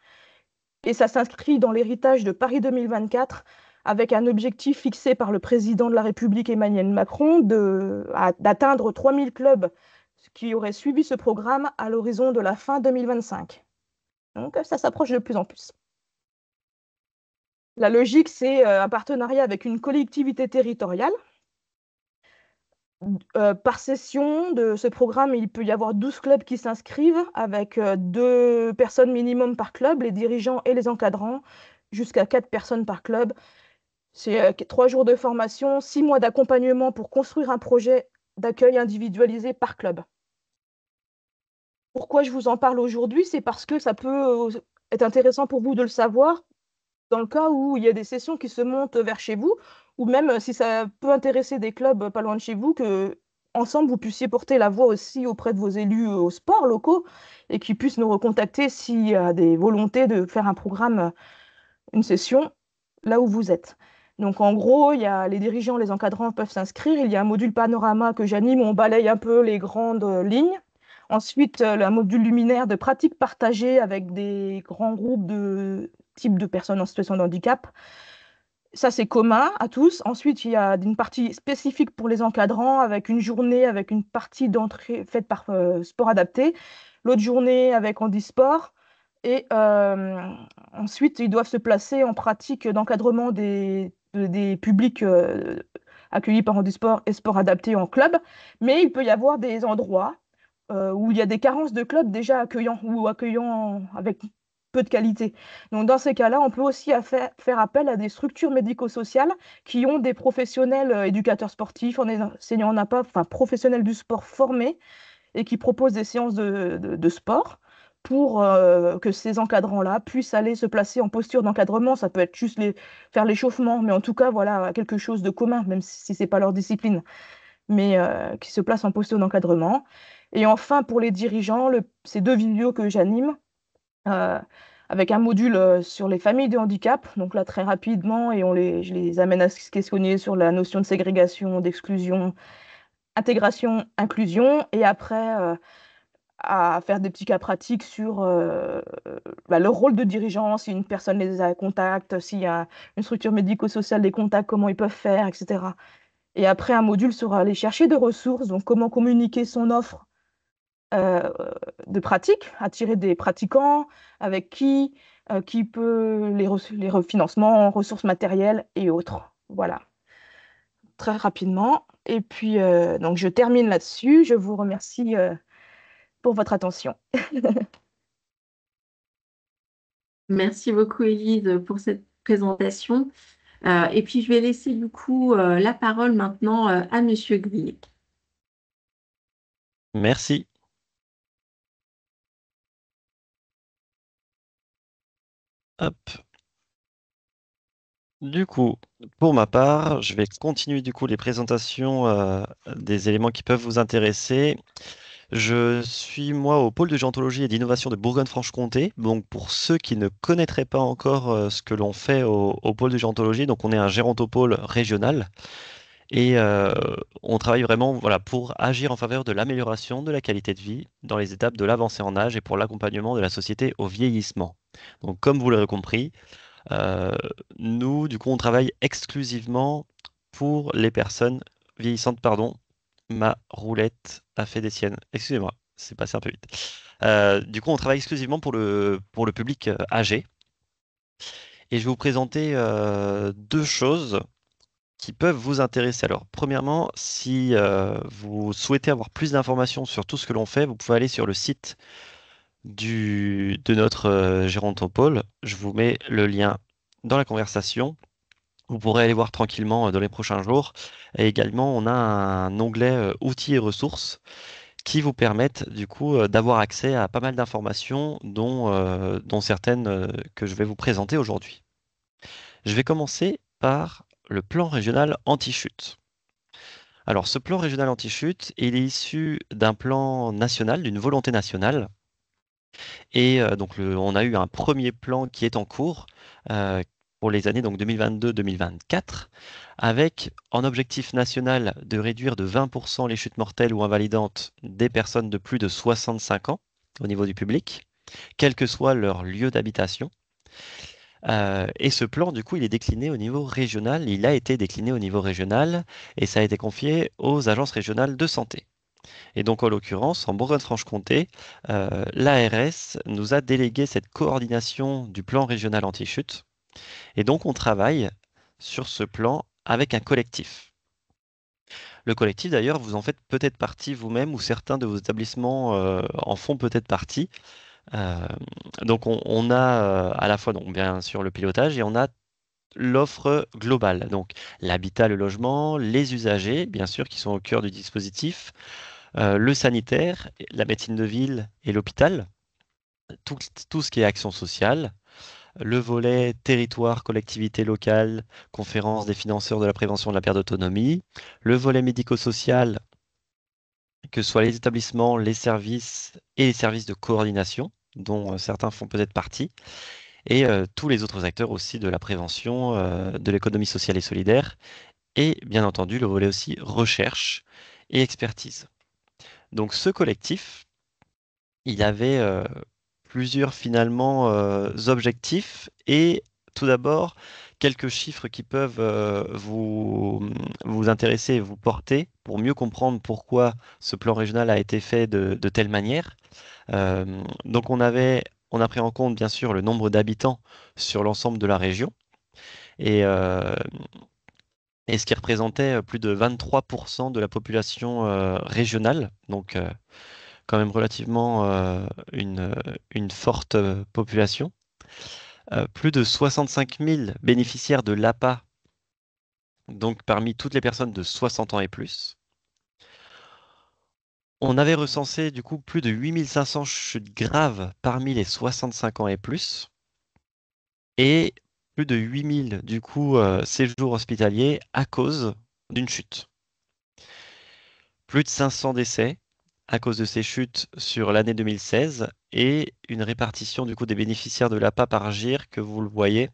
Et ça s'inscrit dans l'héritage de Paris 2024 avec un objectif fixé par le président de la République Emmanuel Macron d'atteindre 3000 clubs qui auraient suivi ce programme à l'horizon de la fin 2025. Donc ça s'approche de plus en plus. La logique, c'est un partenariat avec une collectivité territoriale. Par session de ce programme, il peut y avoir 12 clubs qui s'inscrivent avec 2 personnes minimum par club, les dirigeants et les encadrants, jusqu'à 4 personnes par club. C'est 3 jours de formation, 6 mois d'accompagnement pour construire un projet d'accueil individualisé par club. Pourquoi je vous en parle aujourd'hui? C'est parce que ça peut être intéressant pour vous de le savoir dans le cas où il y a des sessions qui se montent vers chez vous, ou même si ça peut intéresser des clubs pas loin de chez vous, que ensemble vous puissiez porter la voix aussi auprès de vos élus au sport locaux et qu'ils puissent nous recontacter s'il y a des volontés de faire un programme, une session là où vous êtes. Donc en gros, les dirigeants, les encadrants peuvent s'inscrire. Il y a un module panorama que j'anime où on balaye un peu les grandes lignes. Ensuite, un module luminaire de pratique partagée avec des grands groupes de types de personnes en situation de handicap. Ça, c'est commun à tous. Ensuite, il y a une partie spécifique pour les encadrants avec une journée, avec une partie d'entrée faite par sport adapté. L'autre journée avec handisport. Et ensuite, ils doivent se placer en pratique d'encadrement des publics accueillis par handisport et sport adapté en club. Mais il peut y avoir des endroits où il y a des carences de clubs déjà accueillants ou accueillants avec peu de qualité. Donc dans ces cas-là, on peut aussi faire appel à des structures médico-sociales qui ont des professionnels éducateurs sportifs, enseignants en APA, enfin professionnels du sport formés et qui proposent des séances de sport pour que ces encadrants-là puissent aller se placer en posture d'encadrement. Ça peut être juste faire l'échauffement, mais en tout cas, voilà, quelque chose de commun, même si ce n'est pas leur discipline, mais qui se placent en posture d'encadrement. Et enfin, pour les dirigeants, ces 2 vidéos que j'anime, euh, avec un module sur les familles de handicap, donc là très rapidement, et je les amène à se questionner sur la notion de ségrégation, d'exclusion, intégration, inclusion, et après à faire des petits cas pratiques sur leur rôle de dirigeant, si une personne les a à contact, s'il y a une structure médico-sociale des contacts, comment ils peuvent faire, etc. Et après, un module sur aller chercher des ressources, donc comment communiquer son offre euh, de pratique, attirer des pratiquants, avec qui peut les refinancements, ressources matérielles et autres. Voilà, très rapidement. Et puis, donc, je termine là-dessus. Je vous remercie pour votre attention. Merci beaucoup, Élise, pour cette présentation. Et puis, je vais laisser du coup la parole maintenant à Monsieur Grillet. Merci. Hop. Du coup, pour ma part, je vais continuer du coup les présentations des éléments qui peuvent vous intéresser. Je suis moi au pôle de gérontologie et d'innovation de Bourgogne-Franche-Comté. Donc pour ceux qui ne connaîtraient pas encore ce que l'on fait au pôle de gérontologie, donc on est un gérontopôle régional et on travaille vraiment voilà, pour agir en faveur de l'amélioration de la qualité de vie dans les étapes de l'avancée en âge et pour l'accompagnement de la société au vieillissement. Donc comme vous l'avez compris, euh, nous, du coup, on travaille exclusivement pour les personnes vieillissantes. Pardon, ma roulette a fait des siennes. Excusez-moi, c'est passé un peu vite. Du coup, on travaille exclusivement pour le public âgé. Et je vais vous présenter 2 choses qui peuvent vous intéresser. Alors, premièrement, si vous souhaitez avoir plus d'informations sur tout ce que l'on fait, vous pouvez aller sur le site de notre gérontopôle. Je vous mets le lien dans la conversation. Vous pourrez aller voir tranquillement dans les prochains jours. Et également, on a un onglet outils et ressources qui vous permettent du coup d'avoir accès à pas mal d'informations, dont certaines que je vais vous présenter aujourd'hui. Je vais commencer par le plan régional anti-chute. Alors, ce plan régional anti-chute, il est issu d'un plan national, d'une volonté nationale. Et donc, on a eu un premier plan qui est en cours euh, pour les années 2022-2024, avec en objectif national de réduire de 20% les chutes mortelles ou invalidantes des personnes de plus de 65 ans au niveau du public, quel que soit leur lieu d'habitation. Et ce plan, du coup, il est décliné au niveau régional. Il a été décliné au niveau régional et ça a été confié aux agences régionales de santé. Et donc, en l'occurrence, en Bourgogne-Franche-Comté, l'ARS nous a délégué cette coordination du plan régional anti-chute. Et donc, on travaille sur ce plan avec un collectif. Le collectif, d'ailleurs, vous en faites peut-être partie vous-même ou certains de vos établissements en font peut-être partie. Euh, donc, on a à la fois, donc, bien sûr, le pilotage et on a l'offre globale. Donc, l'habitat, le logement, les usagers, bien sûr, qui sont au cœur du dispositif, le sanitaire, la médecine de ville et l'hôpital, tout ce qui est action sociale, le volet territoire, collectivité locale, conférence des financeurs de la prévention de la perte d'autonomie, le volet médico-social, que ce soit les établissements, les services et les services de coordination, dont certains font peut-être partie, et tous les autres acteurs aussi de la prévention, de l'économie sociale et solidaire, et bien entendu le volet aussi recherche et expertise. Donc ce collectif, il avait plusieurs finalement objectifs et tout d'abord quelques chiffres qui peuvent vous intéresser et vous porter pour mieux comprendre pourquoi ce plan régional a été fait de telle manière. Donc on avait on a pris en compte bien sûr le nombre d'habitants sur l'ensemble de la région et, euh, et ce qui représentait plus de 23% de la population régionale, donc quand même relativement une forte population. Plus de 65 000 bénéficiaires de l'APA, donc parmi toutes les personnes de 60 ans et plus. On avait recensé du coup plus de 8500 chutes graves parmi les 65 ans et plus, et plus de 8000 du coup séjours hospitaliers à cause d'une chute. Plus de 500 décès à cause de ces chutes sur l'année 2016 et une répartition du coup des bénéficiaires de l'APA par GIR que vous le voyez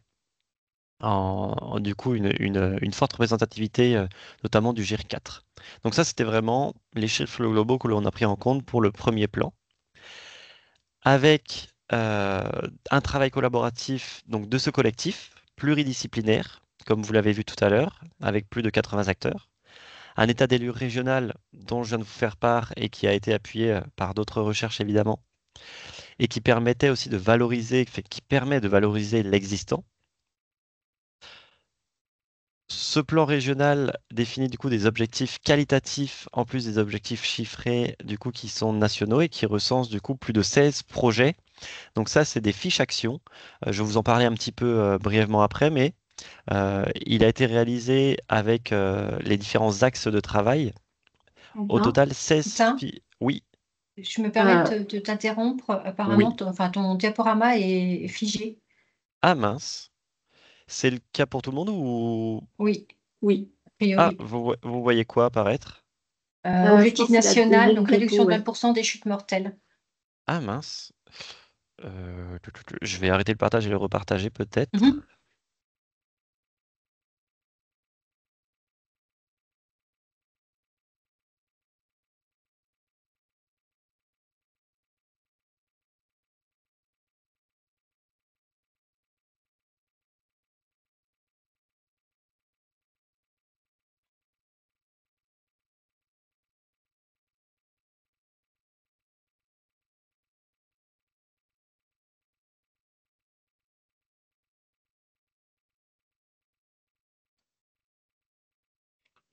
du coup une forte représentativité notamment du GIR 4. Donc ça c'était vraiment les chiffres globaux que l'on a pris en compte pour le premier plan avec un travail collaboratif donc de ce collectif pluridisciplinaire comme vous l'avez vu tout à l'heure avec plus de 80 acteurs. Un état des lieux régional dont je viens de vous faire part et qui a été appuyé par d'autres recherches évidemment, et qui permettait aussi de valoriser, qui permet de valoriser l'existant. Ce plan régional définit du coup des objectifs qualitatifs en plus des objectifs chiffrés du coup qui sont nationaux et qui recensent du coup plus de 16 projets. Donc ça, c'est des fiches actions. Je vais vous en parler un petit peu brièvement après, mais il a été réalisé avec les différents axes de travail. Au Quentin, total, 16 Quentin, Oui, je me permets euh, de t'interrompre. Apparemment, oui. ton diaporama est figé. Ah mince. C'est le cas pour tout le monde ou... Oui, oui. a Ah, priori. vous voyez quoi apparaître? Je Objectif pense que c'est la national, deuxième donc diapo, réduction de ouais. 20% des chutes mortelles. Ah mince. Je vais arrêter le partage et le repartager peut-être. Mhm.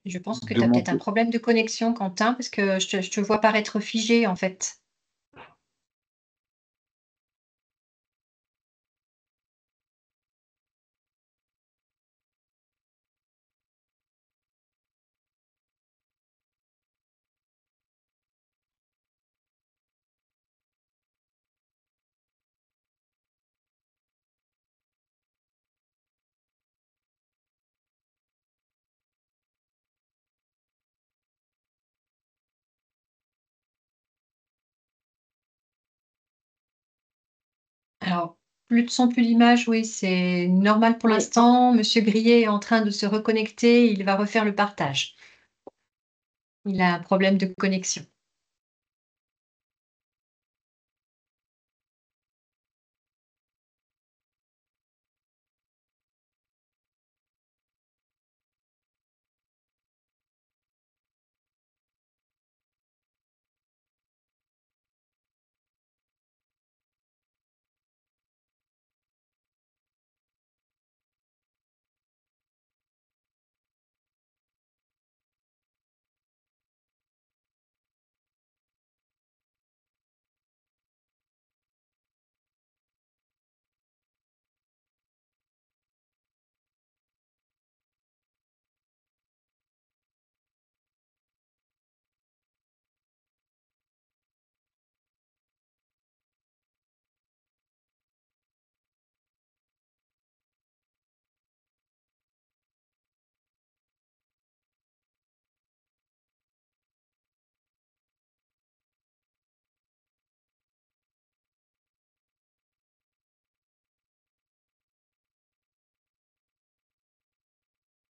Je pense que tu De as mon, peut-être un cô- problème de connexion, Quentin, parce que je te vois paraître figé, en fait. Alors, plus de son, plus d'image, oui, c'est normal pour Oui. l'instant. Monsieur Grillet est en train de se reconnecter, il va refaire le partage. Il a un problème de connexion.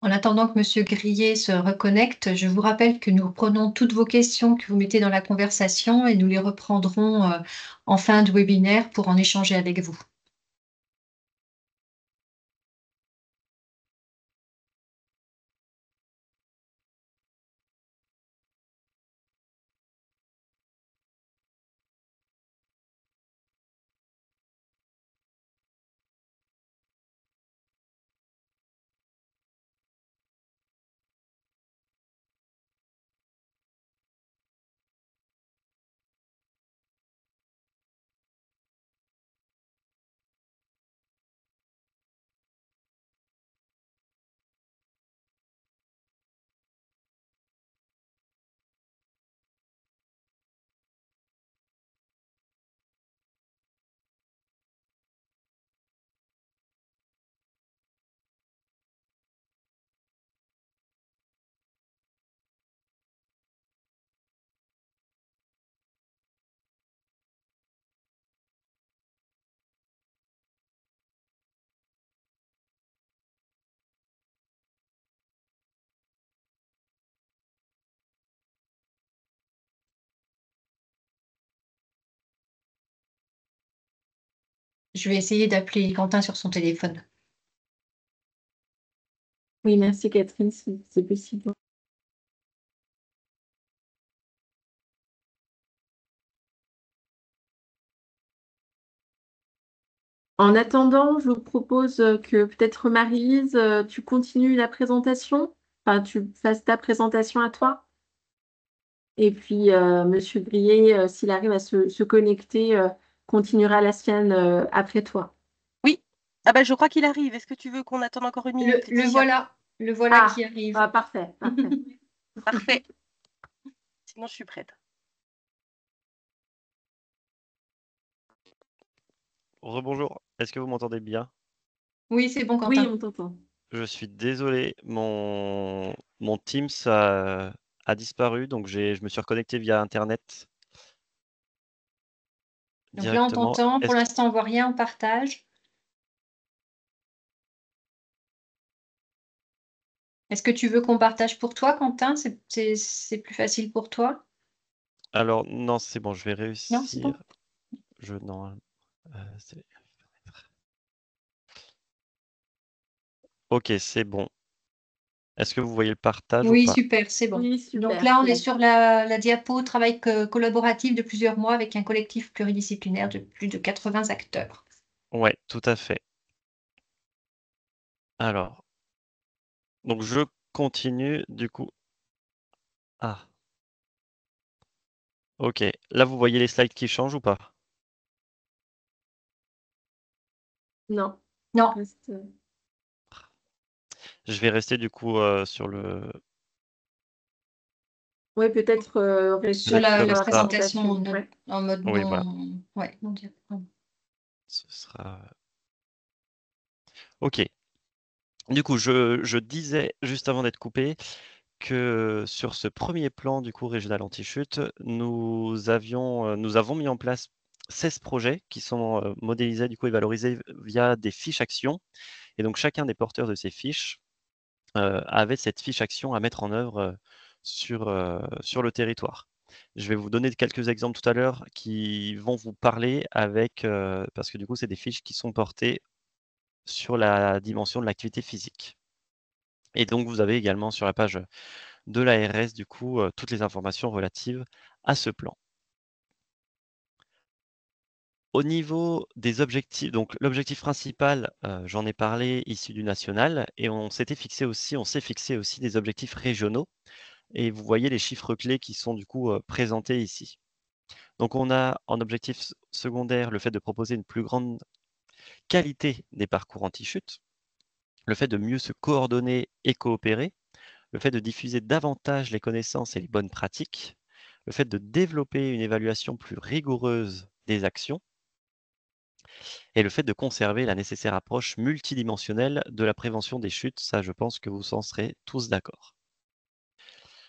En attendant que Monsieur Grillet se reconnecte, je vous rappelle que nous prenons toutes vos questions que vous mettez dans la conversation et nous les reprendrons en fin de webinaire pour en échanger avec vous. Je vais essayer d'appeler Quentin sur son téléphone. Oui, merci Catherine, si c'est possible. En attendant, je vous propose que peut-être Marie-Lise, tu continues la présentation, enfin tu fasses ta présentation à toi. Et puis Monsieur Brier, s'il arrive à se connecter, continuera la sienne après toi. Oui. Ah bah je crois qu'il arrive. Est-ce que tu veux qu'on attende encore une minute, Le Laetitia? voilà qui arrive. Ah, parfait, parfait. Parfait. Sinon, je suis prête. Rebonjour, est-ce que vous m'entendez bien? Oui, c'est bon, Oui, Quentin. on t'entend. Je suis désolé, mon Teams a disparu, donc je me suis reconnecté via Internet Donc là, on directement. t'entend. Pour l'instant, on voit rien, on partage. Est-ce que tu veux qu'on partage pour toi, Quentin? C'est plus facile pour toi? Alors, non, c'est bon, je vais Non, c'est bon. réussir. Non, c'est- Ok, c'est bon. Est-ce que vous voyez le partage ou Oui, pas? super, c'est bon. Oui, super, Donc là, on c'est est bon. sur la diapo travail collaboratif de plusieurs mois avec un collectif pluridisciplinaire de plus de 80 acteurs. Ouais, tout à fait. Alors, donc je continue du coup. Ah, ok. Là, vous voyez les slides qui changent ou pas? Non, Non, reste. Je vais rester du coup sur le. Oui, peut-être sur Peut-être rester comme la sur la ça. présentation présentation. Ouais. en mode Oui, voilà. ouais, non diaporama. Ce sera. Ok. Du coup, je disais juste avant d'être coupé que sur ce premier plan du coup régional anti-chute, nous avons mis en place 16 projets qui sont modélisés du coup et valorisés via des fiches actions. Et donc chacun des porteurs de ces fiches avait cette fiche action à mettre en œuvre sur le territoire. Je vais vous donner quelques exemples tout à l'heure qui vont vous parler parce que du coup, c'est des fiches qui sont portées sur la dimension de l'activité physique. Et donc, vous avez également sur la page de l'ARS, du coup, toutes les informations relatives à ce plan. Au niveau des objectifs, donc l'objectif principal, j'en ai parlé, issu du national, et on s'est fixé aussi des objectifs régionaux. Et vous voyez les chiffres clés qui sont du coup présentés ici. Donc on a en objectif secondaire le fait de proposer une plus grande qualité des parcours anti-chute, le fait de mieux se coordonner et coopérer, le fait de diffuser davantage les connaissances et les bonnes pratiques, le fait de développer une évaluation plus rigoureuse des actions et le fait de conserver la nécessaire approche multidimensionnelle de la prévention des chutes. Ça, je pense que vous en serez tous d'accord.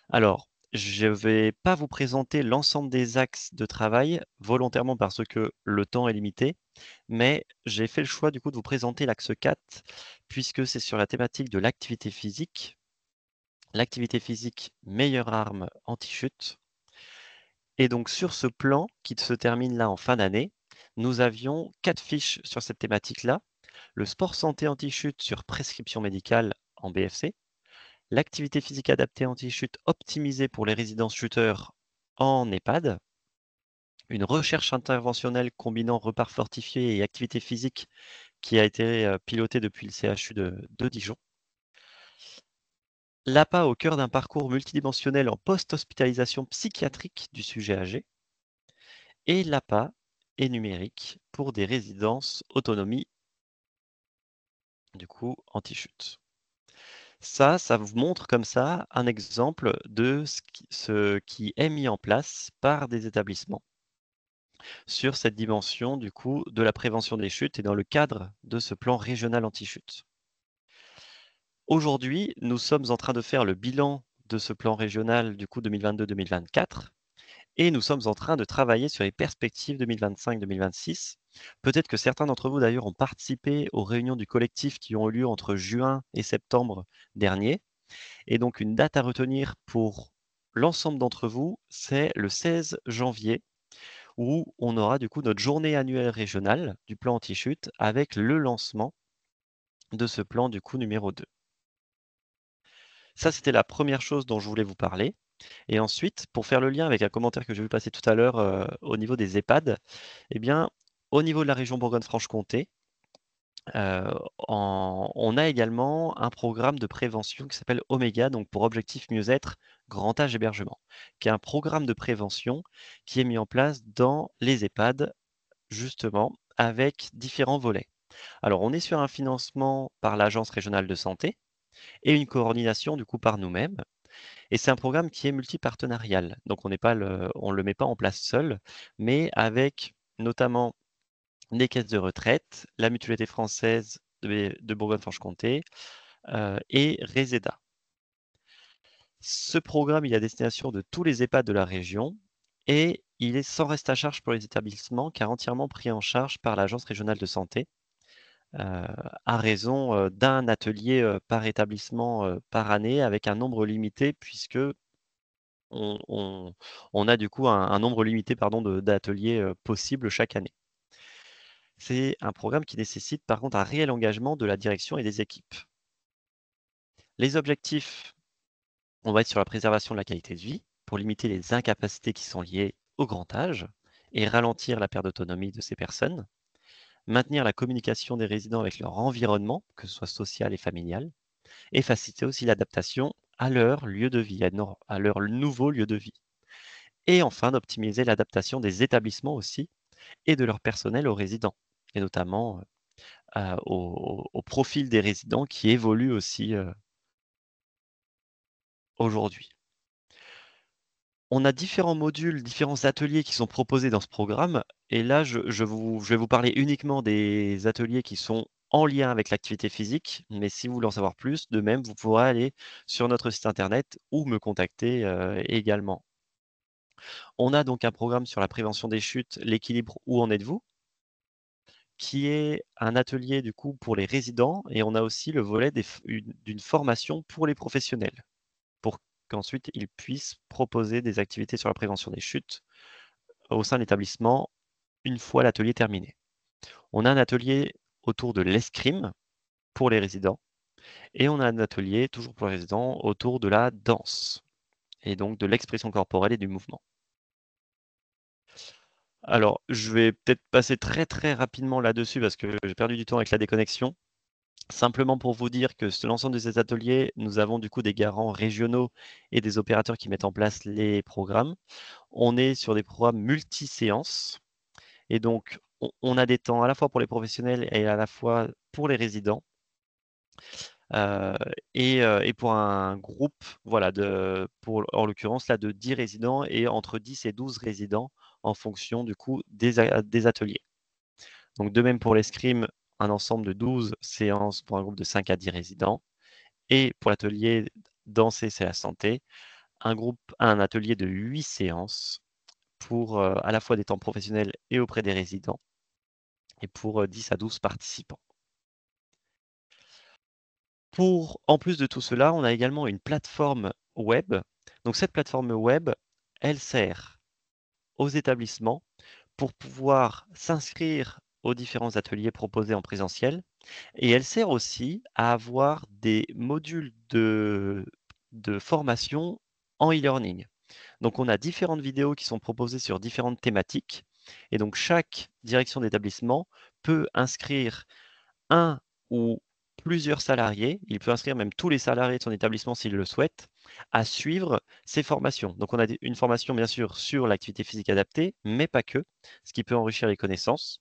Alors, je ne vais pas vous présenter l'ensemble des axes de travail, volontairement parce que le temps est limité, mais j'ai fait le choix du coup de vous présenter l'axe 4, puisque c'est sur la thématique de l'activité physique. L'activité physique, meilleure arme anti-chute. Et donc sur ce plan, qui se termine là en fin d'année, nous avions 4 fiches sur cette thématique-là. Le sport santé anti-chute sur prescription médicale en BFC, l'activité physique adaptée anti-chute optimisée pour les résidents shooters en EHPAD, une recherche interventionnelle combinant repas fortifiés et activité physique qui a été pilotée depuis le CHU de Dijon, l'APA au cœur d'un parcours multidimensionnel en post-hospitalisation psychiatrique du sujet âgé, et l'APA et numérique pour des résidences autonomie, du coup anti-chute. Ça vous montre comme ça un exemple de ce qui est mis en place par des établissements sur cette dimension du coup de la prévention des chutes et dans le cadre de ce plan régional anti-chute. Aujourd'hui, nous sommes en train de faire le bilan de ce plan régional du coup 2022-2024 et nous sommes en train de travailler sur les perspectives 2025-2026. Peut-être que certains d'entre vous d'ailleurs ont participé aux réunions du collectif qui ont eu lieu entre juin et septembre dernier. Et donc une date à retenir pour l'ensemble d'entre vous, c'est le 16 janvier, où on aura du coup notre journée annuelle régionale du plan anti-chute avec le lancement de ce plan du coup numéro 2. Ça, c'était la première chose dont je voulais vous parler. Et ensuite, pour faire le lien avec un commentaire que j'ai vu passer tout à l'heure au niveau des EHPAD, eh bien, au niveau de la région Bourgogne-Franche-Comté, on a également un programme de prévention qui s'appelle Oméga, donc pour Objectif Mieux-être Grand Âge Hébergement, qui est un programme de prévention qui est mis en place dans les EHPAD, justement, avec différents volets. Alors, on est sur un financement par l'Agence régionale de santé et une coordination du coup par nous-mêmes. Et c'est un programme qui est multipartenarial. Donc, on ne le met pas en place seul, mais avec notamment les caisses de retraite, la Mutualité française de Bourgogne-Franche-Comté et Reseda. Ce programme, il est à destination de tous les EHPAD de la région et il est sans reste à charge pour les établissements car entièrement pris en charge par l'Agence régionale de santé à raison d'un atelier par établissement par année avec un nombre limité puisque on a du coup un nombre limité d'ateliers possibles chaque année. C'est un programme qui nécessite par contre un réel engagement de la direction et des équipes. Les objectifs, on va être sur la préservation de la qualité de vie pour limiter les incapacités qui sont liées au grand âge et ralentir la perte d'autonomie de ces personnes, maintenir la communication des résidents avec leur environnement, que ce soit social et familial, et faciliter aussi l'adaptation à leur lieu de vie, à leur nouveau lieu de vie. Et enfin, d'optimiser l'adaptation des établissements aussi et de leur personnel aux résidents, et notamment au profil des résidents qui évolue aussi aujourd'hui. On a différents modules, différents ateliers qui sont proposés dans ce programme. Et là, je vais vous parler uniquement des ateliers qui sont en lien avec l'activité physique. Mais si vous voulez en savoir plus, de même, vous pourrez aller sur notre site internet ou me contacter également. On a donc un programme sur la prévention des chutes, l'équilibre, où en êtes-vous? Qui est un atelier du coup pour les résidents et on a aussi le volet d'une formation pour les professionnels, pour qu'ensuite ils puissent proposer des activités sur la prévention des chutes au sein de l'établissement une fois l'atelier terminé. On a un atelier autour de l'escrime pour les résidents et on a un atelier toujours pour les résidents autour de la danse et donc de l'expression corporelle et du mouvement. Alors, je vais peut-être passer très très rapidement là-dessus parce que j'ai perdu du temps avec la déconnexion. Simplement pour vous dire que sur l'ensemble de ces ateliers, nous avons du coup des garants régionaux et des opérateurs qui mettent en place les programmes. On est sur des programmes multi-séances et donc on a des temps à la fois pour les professionnels et à la fois pour les résidents. Et pour un groupe, voilà, en l'occurrence là de 10 résidents et entre 10 et 12 résidents en fonction du coup des ateliers. Donc de même pour l'escrime, un ensemble de 12 séances pour un groupe de 5 à 10 résidents. Et pour l'atelier danser, c'est la santé, un atelier de 8 séances pour à la fois des temps professionnels et auprès des résidents et pour 10 à 12 participants. En plus de tout cela, on a également une plateforme web. Donc cette plateforme web, elle sert aux établissements pour pouvoir s'inscrire aux différents ateliers proposés en présentiel. Et elle sert aussi à avoir des modules de formation en e-learning. Donc on a différentes vidéos qui sont proposées sur différentes thématiques. Et donc chaque direction d'établissement peut inscrire un ou plusieurs salariés, il peut inscrire même tous les salariés de son établissement s'il le souhaite, à suivre ces formations. Donc on a une formation bien sûr sur l'activité physique adaptée, mais pas que, ce qui peut enrichir les connaissances.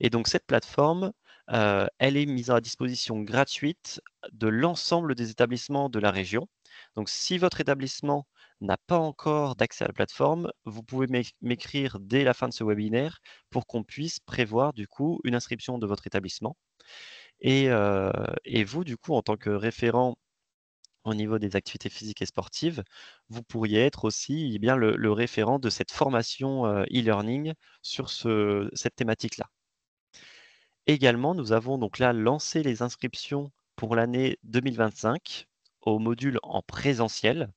Et donc cette plateforme, elle est mise à disposition gratuite de l'ensemble des établissements de la région. Donc si votre établissement n'a pas encore d'accès à la plateforme, vous pouvez m'écrire dès la fin de ce webinaire pour qu'on puisse prévoir du coup une inscription de votre établissement. Et vous, du coup, en tant que référent au niveau des activités physiques et sportives, vous pourriez être aussi bien le référent de cette formation e-learning sur cette thématique-là. Également, nous avons donc là lancé les inscriptions pour l'année 2025 au module en présentiel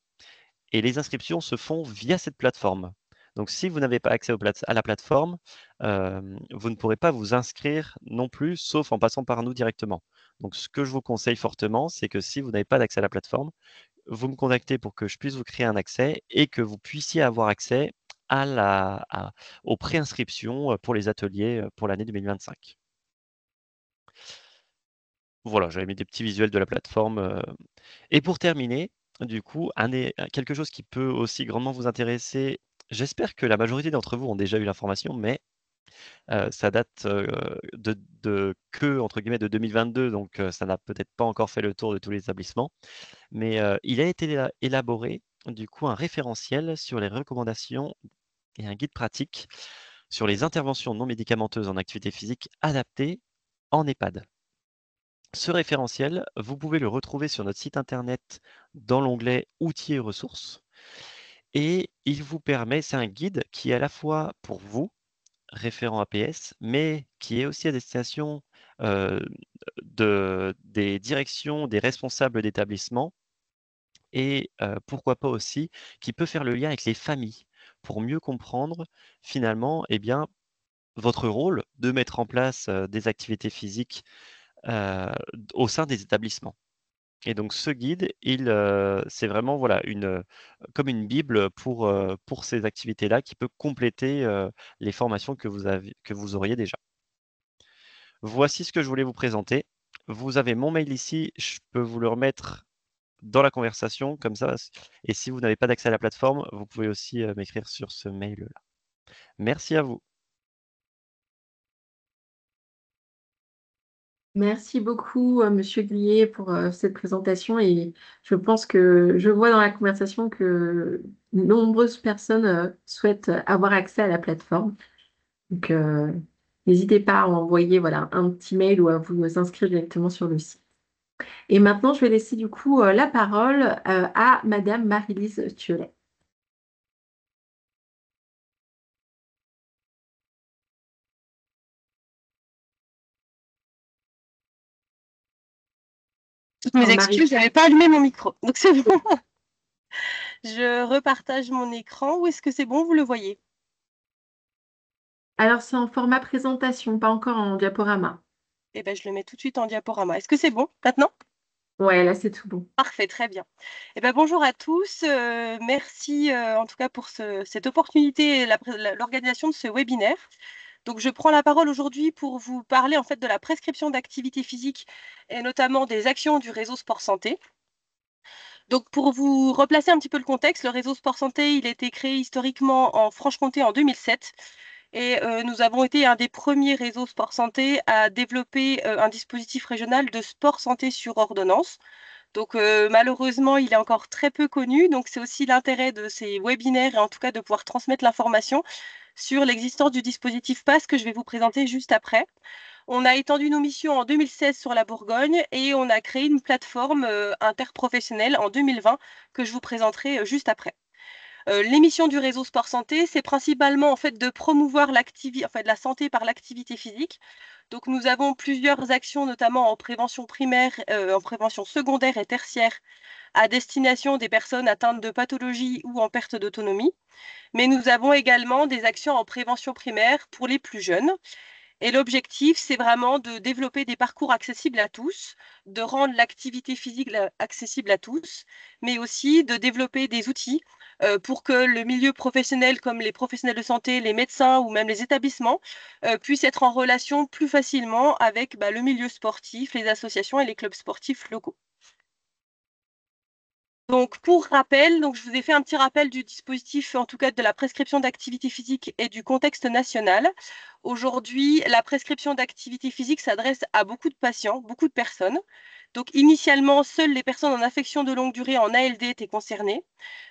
et les inscriptions se font via cette plateforme. Donc, si vous n'avez pas accès à la plateforme, vous ne pourrez pas vous inscrire non plus, sauf en passant par nous directement. Donc, ce que je vous conseille fortement, c'est que si vous n'avez pas d'accès à la plateforme, vous me contactez pour que je puisse vous créer un accès et que vous puissiez avoir accès aux préinscriptions pour les ateliers pour l'année 2025. Voilà, j'avais mis des petits visuels de la plateforme. Et pour terminer, du coup, quelque chose qui peut aussi grandement vous intéresser, j'espère que la majorité d'entre vous ont déjà eu l'information, mais ça date entre guillemets, de 2022, donc ça n'a peut-être pas encore fait le tour de tous les établissements. Mais il a été élaboré, du coup, un référentiel sur les recommandations et un guide pratique sur les interventions non médicamenteuses en activité physique adaptées en EHPAD. Ce référentiel, vous pouvez le retrouver sur notre site internet dans l'onglet Outils et ressources. Et il vous permet, c'est un guide qui est à la fois pour vous, référent APS, mais qui est aussi à destination des directions, des responsables d'établissement et pourquoi pas aussi, qui peut faire le lien avec les familles pour mieux comprendre finalement eh bien, votre rôle de mettre en place des activités physiques au sein des établissements. Et donc ce guide, c'est vraiment voilà, comme une bible pour ces activités-là qui peut compléter les formations que vous auriez déjà. Voici ce que je voulais vous présenter. Vous avez mon mail ici, je peux vous le remettre dans la conversation comme ça. Et si vous n'avez pas d'accès à la plateforme, vous pouvez aussi m'écrire sur ce mail-là. Merci à vous. Merci beaucoup, Monsieur Grillet, pour cette présentation. Et je pense que je vois dans la conversation que nombreuses personnes souhaitent avoir accès à la plateforme. Donc, n'hésitez pas à envoyer voilà, un petit mail ou à vous inscrire directement sur le site. Et maintenant, je vais laisser du coup la parole à Madame Marie-Lise Thiolet. Toutes mes Alors, excuses, je n'avais pas allumé mon micro. Donc c'est bon. Je repartage mon écran. Où est-ce que c'est bon? Vous le voyez? Alors, c'est en format présentation, pas encore en diaporama. Eh ben, je le mets tout de suite en diaporama. Est-ce que c'est bon maintenant? Ouais, là, c'est tout bon. Parfait, très bien. Eh ben, bonjour à tous. Merci en tout cas pour cette opportunité et l'organisation de ce webinaire. Donc, je prends la parole aujourd'hui pour vous parler en fait de la prescription d'activité physique et notamment des actions du réseau Sport Santé. Donc, pour vous replacer un petit peu le contexte, le réseau Sport Santé, il a été créé historiquement en Franche-Comté en 2007. Et nous avons été un des premiers réseaux Sport Santé à développer un dispositif régional de sport santé sur ordonnance. Donc malheureusement, il est encore très peu connu. Donc c'est aussi l'intérêt de ces webinaires et en tout cas de pouvoir transmettre l'information sur l'existence du dispositif PASS que je vais vous présenter juste après. On a étendu nos missions en 2016 sur la Bourgogne et on a créé une plateforme interprofessionnelle en 2020 que je vous présenterai juste après. Les missions du réseau Sport Santé, c'est principalement en fait de promouvoir la santé par l'activité physique. Donc nous avons plusieurs actions, notamment en prévention primaire, en prévention secondaire et tertiaire, à destination des personnes atteintes de pathologies ou en perte d'autonomie. Mais nous avons également des actions en prévention primaire pour les plus jeunes. Et l'objectif, c'est vraiment de développer des parcours accessibles à tous, de rendre l'activité physique accessible à tous, mais aussi de développer des outils pour que le milieu professionnel, comme les professionnels de santé, les médecins ou même les établissements, puissent être en relation plus facilement avec le milieu sportif, les associations et les clubs sportifs locaux. Donc, pour rappel, je vous ai fait un petit rappel du dispositif, en tout cas de la prescription d'activité physique et du contexte national. Aujourd'hui, la prescription d'activité physique s'adresse à beaucoup de patients, beaucoup de personnes. Donc, initialement, seules les personnes en affection de longue durée en ALD étaient concernées.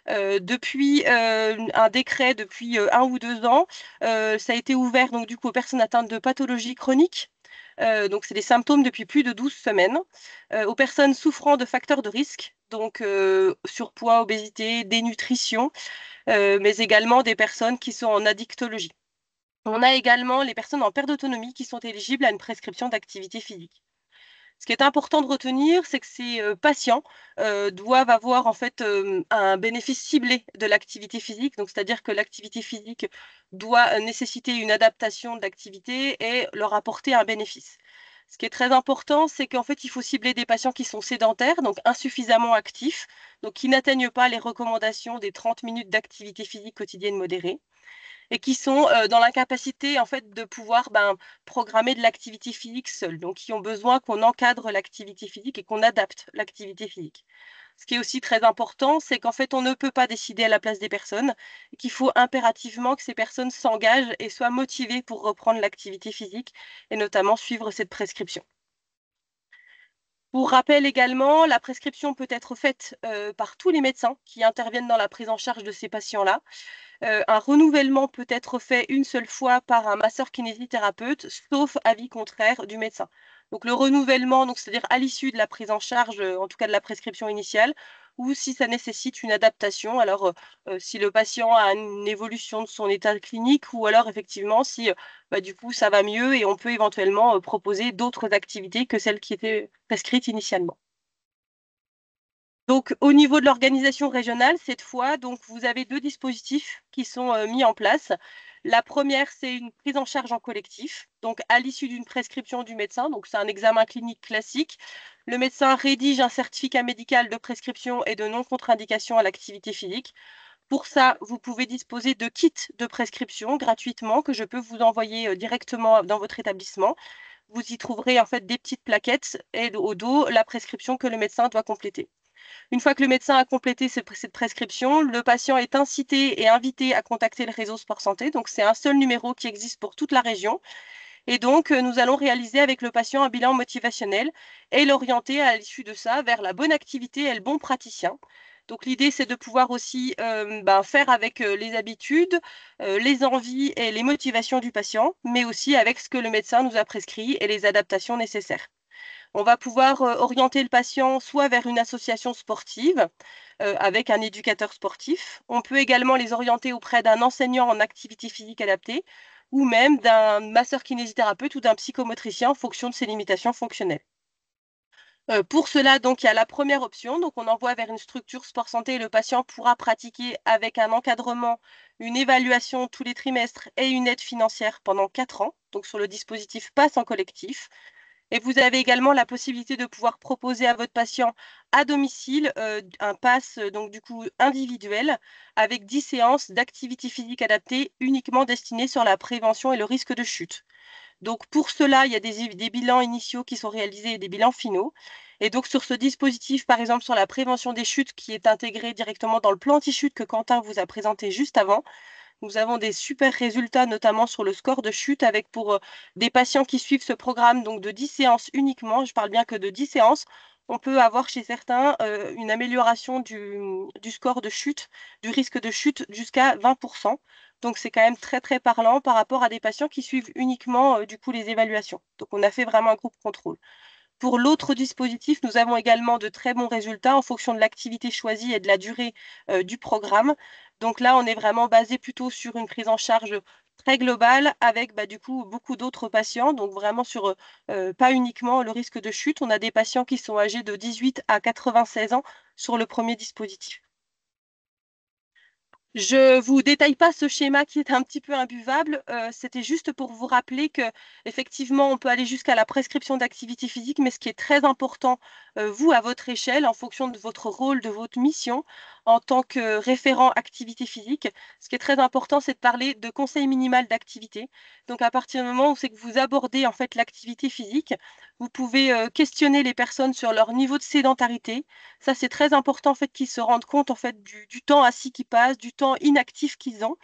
Depuis un décret, depuis 1 ou 2 ans, ça a été ouvert donc, du coup, aux personnes atteintes de pathologies chroniques. Donc, c'est des symptômes depuis plus de 12 semaines, aux personnes souffrant de facteurs de risque, donc surpoids, obésité, dénutrition, mais également des personnes qui sont en addictologie. On a également les personnes en perte d'autonomie qui sont éligibles à une prescription d'activité physique. Ce qui est important de retenir, c'est que ces patients doivent avoir en fait un bénéfice ciblé de l'activité physique. Donc, c'est-à-dire que l'activité physique doit nécessiter une adaptation de l'activité et leur apporter un bénéfice. Ce qui est très important, c'est qu'en fait, il faut cibler des patients qui sont sédentaires, donc insuffisamment actifs, donc qui n'atteignent pas les recommandations des 30 minutes d'activité physique quotidienne modérée et qui sont dans l'incapacité en fait de pouvoir programmer de l'activité physique seule, donc qui ont besoin qu'on encadre l'activité physique et qu'on adapte l'activité physique. Ce qui est aussi très important, c'est qu'en fait, on ne peut pas décider à la place des personnes, et qu'il faut impérativement que ces personnes s'engagent et soient motivées pour reprendre l'activité physique et notamment suivre cette prescription. Pour rappel également, la prescription peut être faite par tous les médecins qui interviennent dans la prise en charge de ces patients-là. Un renouvellement peut être fait une seule fois par un masseur-kinésithérapeute, sauf avis contraire du médecin. Donc le renouvellement, c'est-à-dire à l'issue de la prise en charge, en tout cas de la prescription initiale, ou si ça nécessite une adaptation, alors si le patient a une évolution de son état clinique, ou alors effectivement si du coup ça va mieux et on peut éventuellement proposer d'autres activités que celles qui étaient prescrites initialement. Donc, au niveau de l'organisation régionale, cette fois, donc, vous avez 2 dispositifs qui sont mis en place. La première, c'est une prise en charge en collectif, donc à l'issue d'une prescription du médecin. Donc, c'est un examen clinique classique. Le médecin rédige un certificat médical de prescription et de non-contre-indication à l'activité physique. Pour ça, vous pouvez disposer de kits de prescription gratuitement que je peux vous envoyer directement dans votre établissement. Vous y trouverez en fait des petites plaquettes et au dos la prescription que le médecin doit compléter. Une fois que le médecin a complété cette prescription, le patient est incité et invité à contacter le réseau Sport Santé. Donc, c'est un seul numéro qui existe pour toute la région. Et donc, nous allons réaliser avec le patient un bilan motivationnel et l'orienter à l'issue de ça vers la bonne activité et le bon praticien. Donc, l'idée, c'est de pouvoir aussi faire avec les habitudes, les envies et les motivations du patient, mais aussi avec ce que le médecin nous a prescrit et les adaptations nécessaires. On va pouvoir orienter le patient soit vers une association sportive avec un éducateur sportif. On peut également les orienter auprès d'un enseignant en activité physique adaptée ou même d'un masseur-kinésithérapeute ou d'un psychomotricien en fonction de ses limitations fonctionnelles. Pour cela, donc, il y a la première option. Donc, on envoie vers une structure sport santé et le patient pourra pratiquer avec un encadrement, une évaluation tous les trimestres et une aide financière pendant 4 ans. Donc, sur le dispositif Pass en collectif. Et vous avez également la possibilité de pouvoir proposer à votre patient à domicile un pass donc du coup individuel avec 10 séances d'activité physique adaptée uniquement destinées sur la prévention et le risque de chute. Donc pour cela, il y a des bilans initiaux qui sont réalisés et des bilans finaux. Et donc sur ce dispositif, par exemple sur la prévention des chutes qui est intégré directement dans le plan anti-chute que Quentin vous a présenté juste avant, nous avons des super résultats, notamment sur le score de chute, avec pour des patients qui suivent ce programme, donc de 10 séances uniquement, je parle bien que de 10 séances, on peut avoir chez certains une amélioration du score de chute, du risque de chute jusqu'à 20%. Donc c'est quand même très très parlant par rapport à des patients qui suivent uniquement du coup les évaluations. Donc on a fait vraiment un groupe contrôle. Pour l'autre dispositif, nous avons également de très bons résultats en fonction de l'activité choisie et de la durée du programme. Donc là, on est vraiment basé plutôt sur une prise en charge très globale avec du coup beaucoup d'autres patients. Donc vraiment sur pas uniquement le risque de chute. On a des patients qui sont âgés de 18 à 96 ans sur le premier dispositif. Je vous détaille pas ce schéma qui est un petit peu imbuvable. C'était juste pour vous rappeler que effectivement, on peut aller jusqu'à la prescription d'activité physique, mais ce qui est très important, vous à votre échelle, en fonction de votre rôle, de votre mission, en tant que référent activité physique, ce qui est très important, c'est de parler de conseil minimal d'activité. Donc, à partir du moment où c'est que vous abordez en fait l'activité physique, vous pouvez questionner les personnes sur leur niveau de sédentarité. Ça, c'est très important en fait qu'ils se rendent compte en fait du temps assis qui passe, du temps inactif qu'ils ont.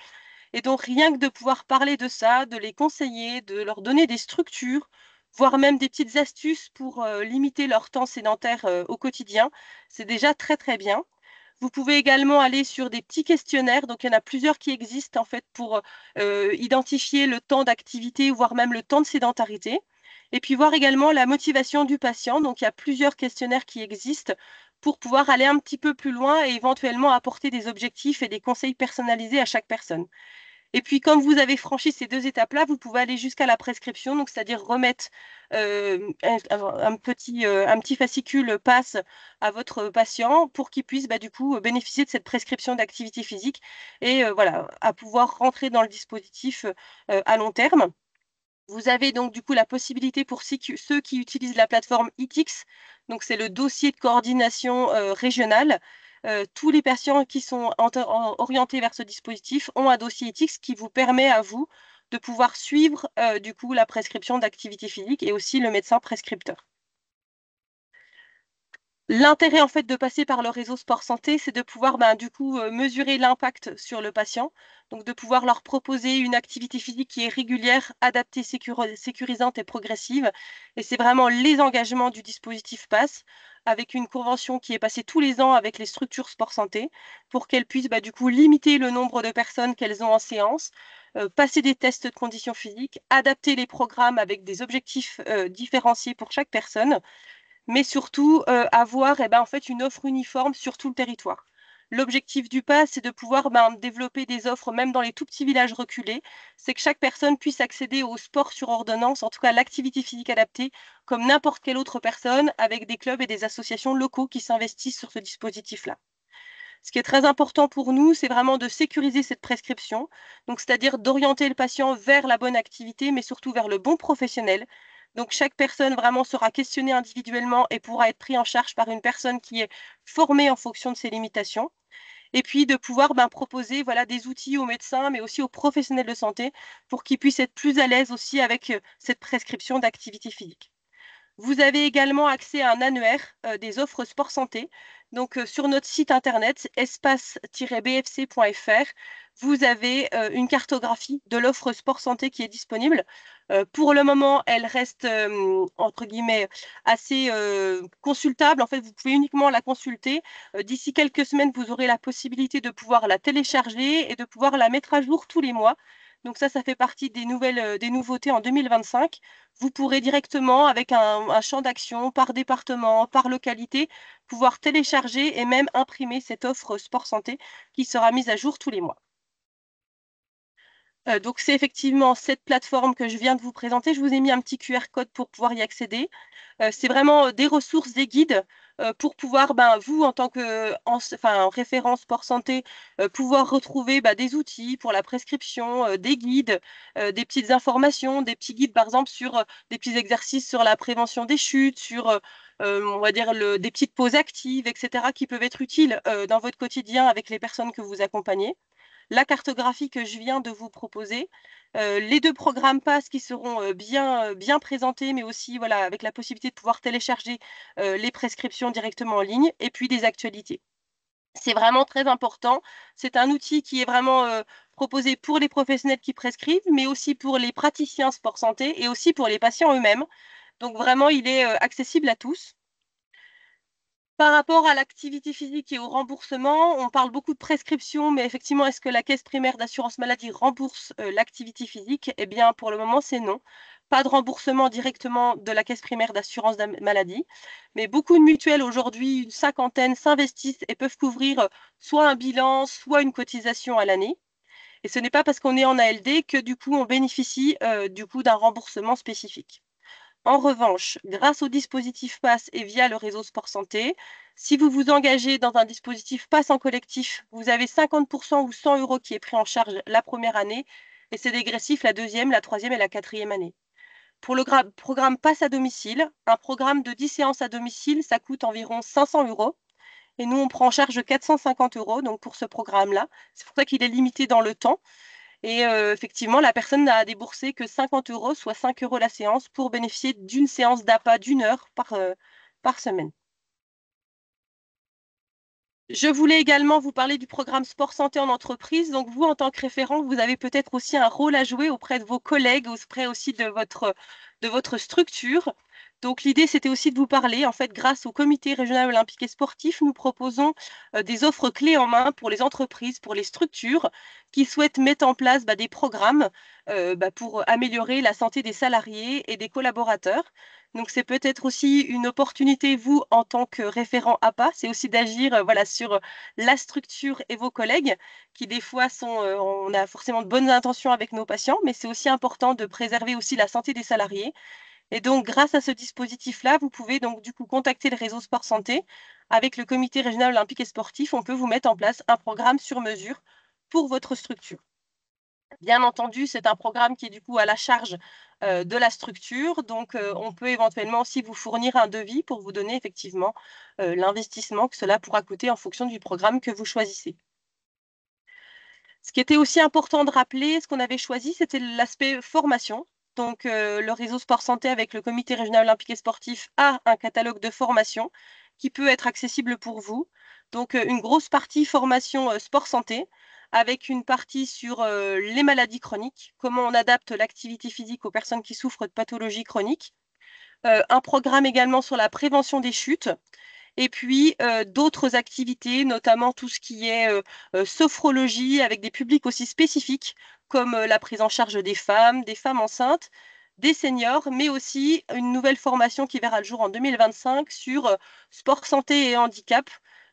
Et donc rien que de pouvoir parler de ça, de les conseiller, de leur donner des structures, voire même des petites astuces pour limiter leur temps sédentaire au quotidien, c'est déjà très très bien. Vous pouvez également aller sur des petits questionnaires, donc il y en a plusieurs qui existent en fait pour identifier le temps d'activité, voire même le temps de sédentarité. Et puis voir également la motivation du patient. Donc il y a plusieurs questionnaires qui existent pour pouvoir aller un petit peu plus loin et éventuellement apporter des objectifs et des conseils personnalisés à chaque personne. Et puis, comme vous avez franchi ces 2 étapes-là, vous pouvez aller jusqu'à la prescription, donc c'est-à-dire remettre un petit fascicule PASS à votre patient pour qu'il puisse du coup bénéficier de cette prescription d'activité physique et voilà, à pouvoir rentrer dans le dispositif à long terme. Vous avez donc du coup la possibilité pour ceux qui utilisent la plateforme ITIX, donc c'est le dossier de coordination régional. Tous les patients qui sont orientés vers ce dispositif ont un dossier ITIX qui vous permet à vous de pouvoir suivre du coup la prescription d'activité physique et aussi le médecin prescripteur. L'intérêt en fait de passer par le réseau Sport Santé, c'est de pouvoir du coup mesurer l'impact sur le patient, donc de pouvoir leur proposer une activité physique qui est régulière, adaptée, sécurisante et progressive. Et c'est vraiment les engagements du dispositif PASS, avec une convention qui est passée tous les ans avec les structures Sport Santé, pour qu'elles puissent du coup limiter le nombre de personnes qu'elles ont en séance, passer des tests de conditions physiques, adapter les programmes avec des objectifs différenciés pour chaque personne, mais surtout avoir en fait une offre uniforme sur tout le territoire. L'objectif du PASS, c'est de pouvoir développer des offres même dans les tout petits villages reculés. C'est que chaque personne puisse accéder au sport sur ordonnance, en tout cas l'activité physique adaptée, comme n'importe quelle autre personne, avec des clubs et des associations locaux qui s'investissent sur ce dispositif-là. Ce qui est très important pour nous, c'est vraiment de sécuriser cette prescription, donc c'est-à-dire d'orienter le patient vers la bonne activité, mais surtout vers le bon professionnel. Donc chaque personne vraiment sera questionnée individuellement et pourra être prise en charge par une personne qui est formée en fonction de ses limitations. Et puis de pouvoir proposer des outils aux médecins, mais aussi aux professionnels de santé pour qu'ils puissent être plus à l'aise aussi avec cette prescription d'activité physique. Vous avez également accès à un annuaire des offres sport santé. Donc, sur notre site internet espace-bfc.fr, vous avez une cartographie de l'offre sport santé qui est disponible. Pour le moment, elle reste, entre guillemets, assez consultable. En fait, vous pouvez uniquement la consulter. D'ici quelques semaines, vous aurez la possibilité de pouvoir la télécharger et de pouvoir la mettre à jour tous les mois. Donc ça fait partie des nouveautés en 2025. Vous pourrez directement, avec un champ d'action par département, par localité, pouvoir télécharger et même imprimer cette offre sport santé qui sera mise à jour tous les mois. Donc c'est effectivement cette plateforme que je viens de vous présenter. Je vous ai mis un petit QR code pour pouvoir y accéder. C'est vraiment des ressources, des guides pour pouvoir, vous, en tant que référent sport santé, pouvoir retrouver des outils pour la prescription, des guides, des petites informations, des petits guides, par exemple, sur des petits exercices sur la prévention des chutes, sur, on va dire, des petites pauses actives, etc., qui peuvent être utiles dans votre quotidien avec les personnes que vous accompagnez. La cartographie que je viens de vous proposer, les 2 programmes PASS qui seront bien présentés, mais aussi avec la possibilité de pouvoir télécharger les prescriptions directement en ligne, et puis des actualités. C'est vraiment très important. C'est un outil qui est vraiment proposé pour les professionnels qui prescrivent, mais aussi pour les praticiens sport santé et aussi pour les patients eux-mêmes. Donc vraiment, il est accessible à tous. Par rapport à l'activité physique et au remboursement, on parle beaucoup de prescription, mais effectivement, est-ce que la caisse primaire d'assurance maladie rembourse l'activité physique? Eh bien, pour le moment, c'est non. Pas de remboursement directement de la caisse primaire d'assurance maladie, mais beaucoup de mutuelles aujourd'hui, une cinquantaine, s'investissent et peuvent couvrir soit un bilan, soit une cotisation à l'année. Et ce n'est pas parce qu'on est en ALD que du coup, on bénéficie du coup d'un remboursement spécifique. En revanche, grâce au dispositif PASS et via le réseau Sport Santé, si vous vous engagez dans un dispositif PASS en collectif, vous avez 50% ou 100 € qui est pris en charge la première année et c'est dégressif la deuxième, la troisième et la quatrième année. Pour le programme PASS à domicile, un programme de 10 séances à domicile, ça coûte environ 500 € et nous, on prend en charge 450 € donc pour ce programme-là. C'est pour ça qu'il est limité dans le temps. Et effectivement, la personne n'a à débourser que 50 €, soit 5 € la séance, pour bénéficier d'une séance d'APA d'1 heure par semaine. Je voulais également vous parler du programme Sport Santé en entreprise. Donc vous, en tant que référent, vous avez peut-être aussi un rôle à jouer auprès de vos collègues, auprès aussi de votre structure. Donc l'idée, c'était aussi de vous parler. En fait, grâce au Comité régional olympique et sportif, nous proposons des offres clés en main pour les entreprises, pour les structures qui souhaitent mettre en place des programmes pour améliorer la santé des salariés et des collaborateurs. Donc c'est peut-être aussi une opportunité, vous, en tant que référent APA, c'est aussi d'agir sur la structure et vos collègues, qui des fois on a forcément de bonnes intentions avec nos patients, mais c'est aussi important de préserver aussi la santé des salariés. Et donc, grâce à ce dispositif-là, vous pouvez donc du coup contacter le réseau Sport Santé. Avec le Comité régional olympique et sportif, on peut vous mettre en place un programme sur mesure pour votre structure. Bien entendu, c'est un programme qui est du coup à la charge de la structure. Donc, on peut éventuellement aussi vous fournir un devis pour vous donner effectivement l'investissement que cela pourra coûter en fonction du programme que vous choisissez. Ce qui était aussi important de rappeler, ce qu'on avait choisi, c'était l'aspect formation. Donc, le réseau Sport Santé avec le Comité régional olympique et sportif a un catalogue de formation qui peut être accessible pour vous. Donc, une grosse partie formation sport santé avec une partie sur les maladies chroniques, comment on adapte l'activité physique aux personnes qui souffrent de pathologies chroniques. Un programme également sur la prévention des chutes. Et puis d'autres activités, notamment tout ce qui est sophrologie avec des publics aussi spécifiques, comme la prise en charge des femmes enceintes, des seniors, mais aussi une nouvelle formation qui verra le jour en 2025 sur sport, santé et handicap.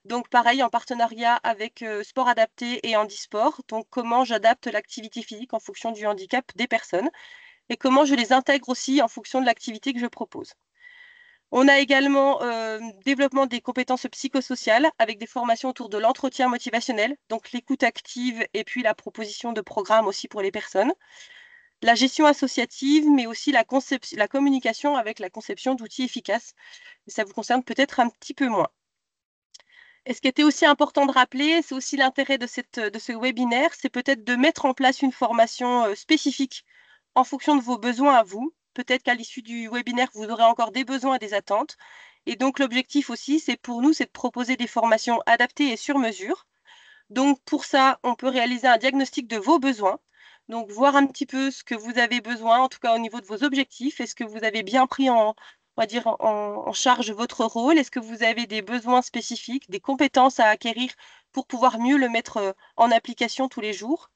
Donc pareil, en partenariat avec Sport Adapté et Handisport. Donc comment j'adapte l'activité physique en fonction du handicap des personnes et comment je les intègre aussi en fonction de l'activité que je propose. On a également développement des compétences psychosociales avec des formations autour de l'entretien motivationnel, donc l'écoute active et puis la proposition de programmes aussi pour les personnes. La gestion associative, mais aussi la communication avec la conception d'outils efficaces. Ça vous concerne peut-être un petit peu moins. Et ce qui était aussi important de rappeler, c'est aussi l'intérêt de ce webinaire, c'est peut-être de mettre en place une formation spécifique en fonction de vos besoins à vous. Peut-être qu'à l'issue du webinaire, vous aurez encore des besoins et des attentes. Et donc, l'objectif aussi, c'est pour nous, c'est de proposer des formations adaptées et sur mesure. Donc, pour ça, on peut réaliser un diagnostic de vos besoins. Donc, voir un petit peu ce que vous avez besoin, en tout cas au niveau de vos objectifs. Est-ce que vous avez bien pris on va dire, en charge votre rôle? Est-ce que vous avez des besoins spécifiques, des compétences à acquérir pour pouvoir mieux le mettre en application tous les jours?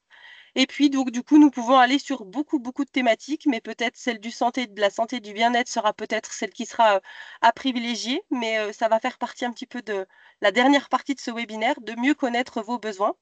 Et puis, donc, du coup, nous pouvons aller sur beaucoup, beaucoup de thématiques, mais peut-être celle de la santé, du bien-être sera peut-être celle qui sera à privilégier, mais ça va faire partie un petit peu de la dernière partie de ce webinaire, de mieux connaître vos besoins,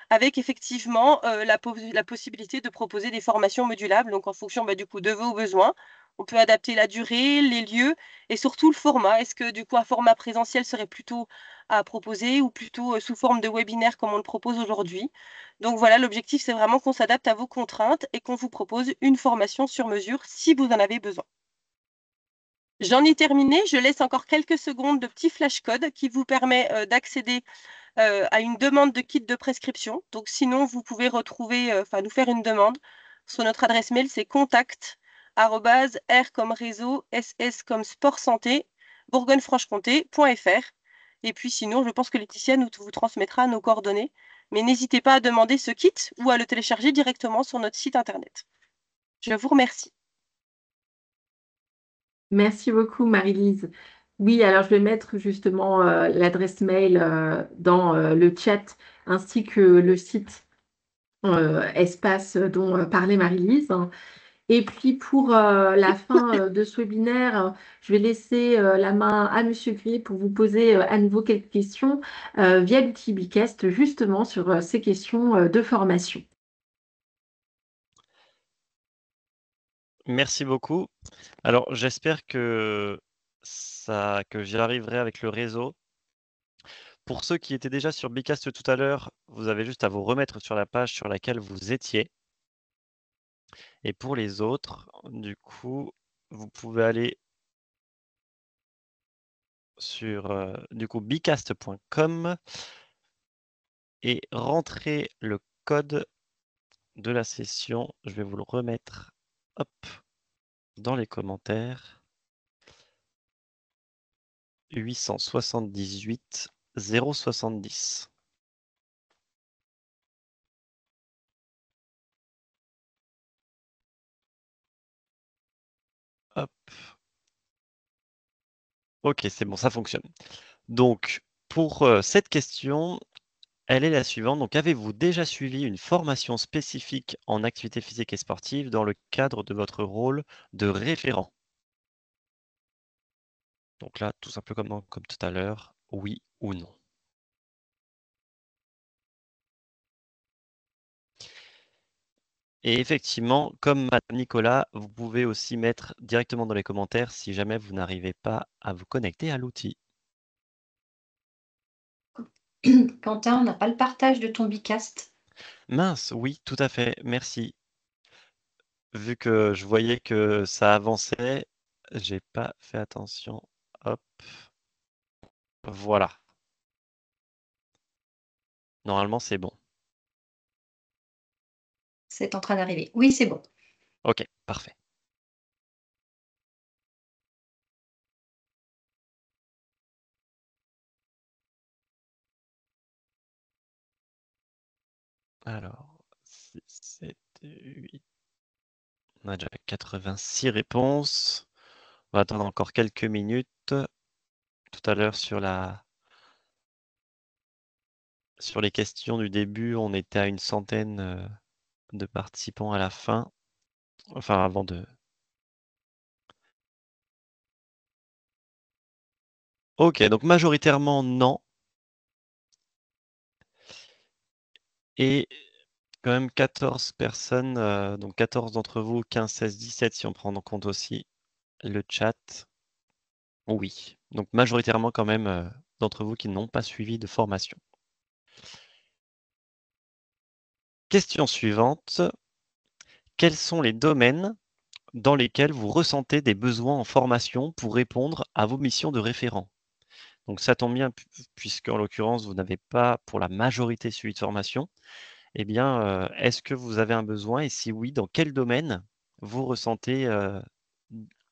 avec effectivement la possibilité de proposer des formations modulables, donc en fonction du coup de vos besoins. On peut adapter la durée, les lieux et surtout le format. Est-ce que du coup un format présentiel serait plutôt à proposer ou plutôt sous forme de webinaire comme on le propose aujourd'hui? Donc voilà, l'objectif c'est vraiment qu'on s'adapte à vos contraintes et qu'on vous propose une formation sur mesure si vous en avez besoin. J'en ai terminé, je laisse encore quelques secondes de petit flashcode qui vous permet d'accéder à une demande de kit de prescription. Donc sinon, vous pouvez retrouver, nous faire une demande. Sur notre adresse mail, c'est contact @r comme réseau, ss comme sport santé, bourgogne-franche-comté.fr. Et puis sinon, je pense que Laetitia vous transmettra nos coordonnées. Mais n'hésitez pas à demander ce kit ou à le télécharger directement sur notre site internet. Je vous remercie. Merci beaucoup, Marie-Lise. Oui, alors je vais mettre justement l'adresse mail dans le chat ainsi que le site espace dont parlait Marie-Lise. Et puis pour la fin de ce webinaire, je vais laisser la main à Monsieur Gris pour vous poser à nouveau quelques questions via l'outil Bicast justement sur ces questions de formation. Merci beaucoup. Alors, j'espère que j'y arriverai avec le réseau. Pour ceux qui étaient déjà sur Bicast tout à l'heure, vous avez juste à vous remettre sur la page sur laquelle vous étiez. Et pour les autres, du coup, vous pouvez aller sur bicast.com et rentrer le code de la session. Je vais vous le remettre hop, dans les commentaires. 878 070. Hop. Ok, c'est bon, ça fonctionne. Donc, pour cette question, elle est la suivante. Donc, avez-vous déjà suivi une formation spécifique en activité physique et sportive dans le cadre de votre rôle de référent? Donc là, tout simplement comme tout à l'heure, oui ou non. Et effectivement, comme Madame Nicolas, vous pouvez aussi mettre directement dans les commentaires si jamais vous n'arrivez pas à vous connecter à l'outil. Quentin, on n'a pas le partage de ton Bicast. Mince, oui, tout à fait, merci. Vu que je voyais que ça avançait, j'ai pas fait attention. Hop, voilà. Normalement, c'est bon. C'est en train d'arriver. Oui, c'est bon. Ok, parfait. Alors, 6, 7, 8. On a déjà 86 réponses. On va attendre encore quelques minutes. Tout à l'heure, sur les questions du début, on était à une centaine de participants à la fin. Enfin, avant de... Ok, donc majoritairement non. Et quand même 14 personnes, donc 14 d'entre vous, 15, 16, 17 si on prend en compte aussi le chat. Oui, donc majoritairement quand même d'entre vous qui n'ont pas suivi de formation. Question suivante. Quels sont les domaines dans lesquels vous ressentez des besoins en formation pour répondre à vos missions de référent? Donc ça tombe bien puisque en l'occurrence vous n'avez pas pour la majorité suivi de formation. Eh bien, est-ce que vous avez un besoin et si oui, dans quel domaine vous ressentez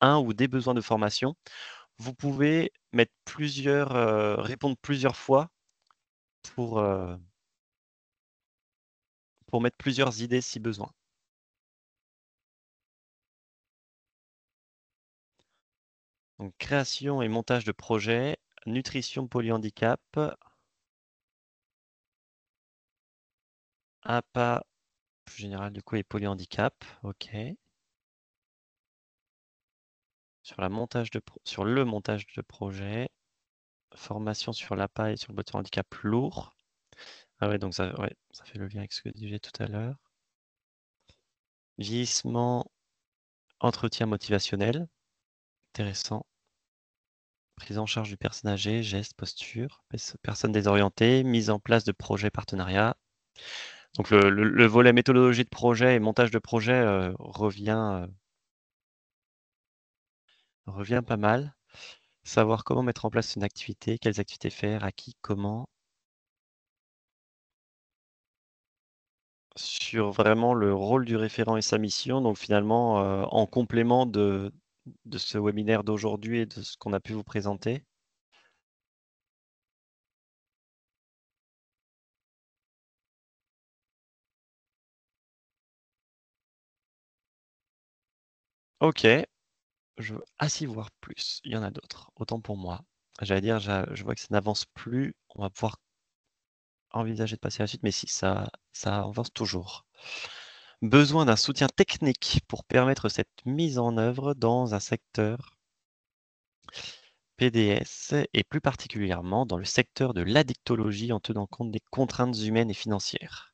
un ou des besoins de formation? Vous pouvez mettre répondre plusieurs fois pour mettre plusieurs idées si besoin. Donc création et montage de projets, nutrition polyhandicap, APA plus général du coup et polyhandicap, ok. Sur le montage de projet, formation sur l'APA et sur le moteur handicap lourd. Ah ouais, donc ça fait le lien avec ce que je disais tout à l'heure. Vieillissement, entretien motivationnel, intéressant. Prise en charge du personne âgée, gestes, posture, personnes désorientées, mise en place de projets partenariats. Donc le volet méthodologie de projet et montage de projet revient pas mal. Savoir comment mettre en place une activité, quelles activités faire, à qui, comment. Sur vraiment le rôle du référent et sa mission, donc finalement en complément de ce webinaire d'aujourd'hui et de ce qu'on a pu vous présenter. Ok, je veux ainsi voir plus. Il y en a d'autres, autant pour moi. J'allais dire, je vois que ça n'avance plus. On va pouvoir envisager de passer à la suite, mais si ça avance toujours. Besoin d'un soutien technique pour permettre cette mise en œuvre dans un secteur PDS et plus particulièrement dans le secteur de l'addictologie en tenant compte des contraintes humaines et financières.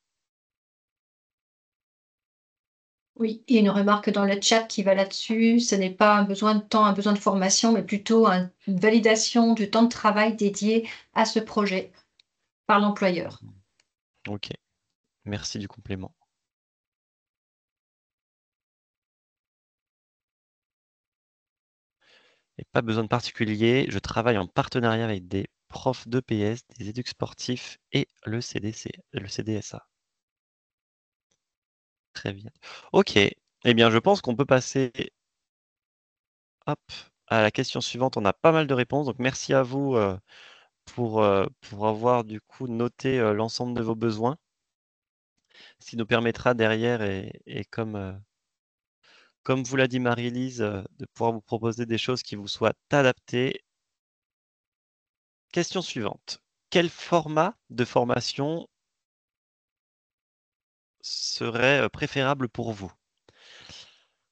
Oui, il y a une remarque dans le chat qui va là-dessus. Ce n'est pas un besoin de temps, un besoin de formation, mais plutôt une validation du temps de travail dédié à ce projet par l'employeur. Ok, merci du complément. Et pas besoin de particulier, je travaille en partenariat avec des profs d'EPS, des éducs sportifs et le CDSA. Très bien. Ok, eh bien je pense qu'on peut passer à la question suivante. On a pas mal de réponses, donc merci à vous pour avoir du coup noté l'ensemble de vos besoins, ce qui nous permettra derrière et comme vous l'a dit Marie-Lise, de pouvoir vous proposer des choses qui vous soient adaptées Question suivante. Quel format de formation serait préférable pour vous?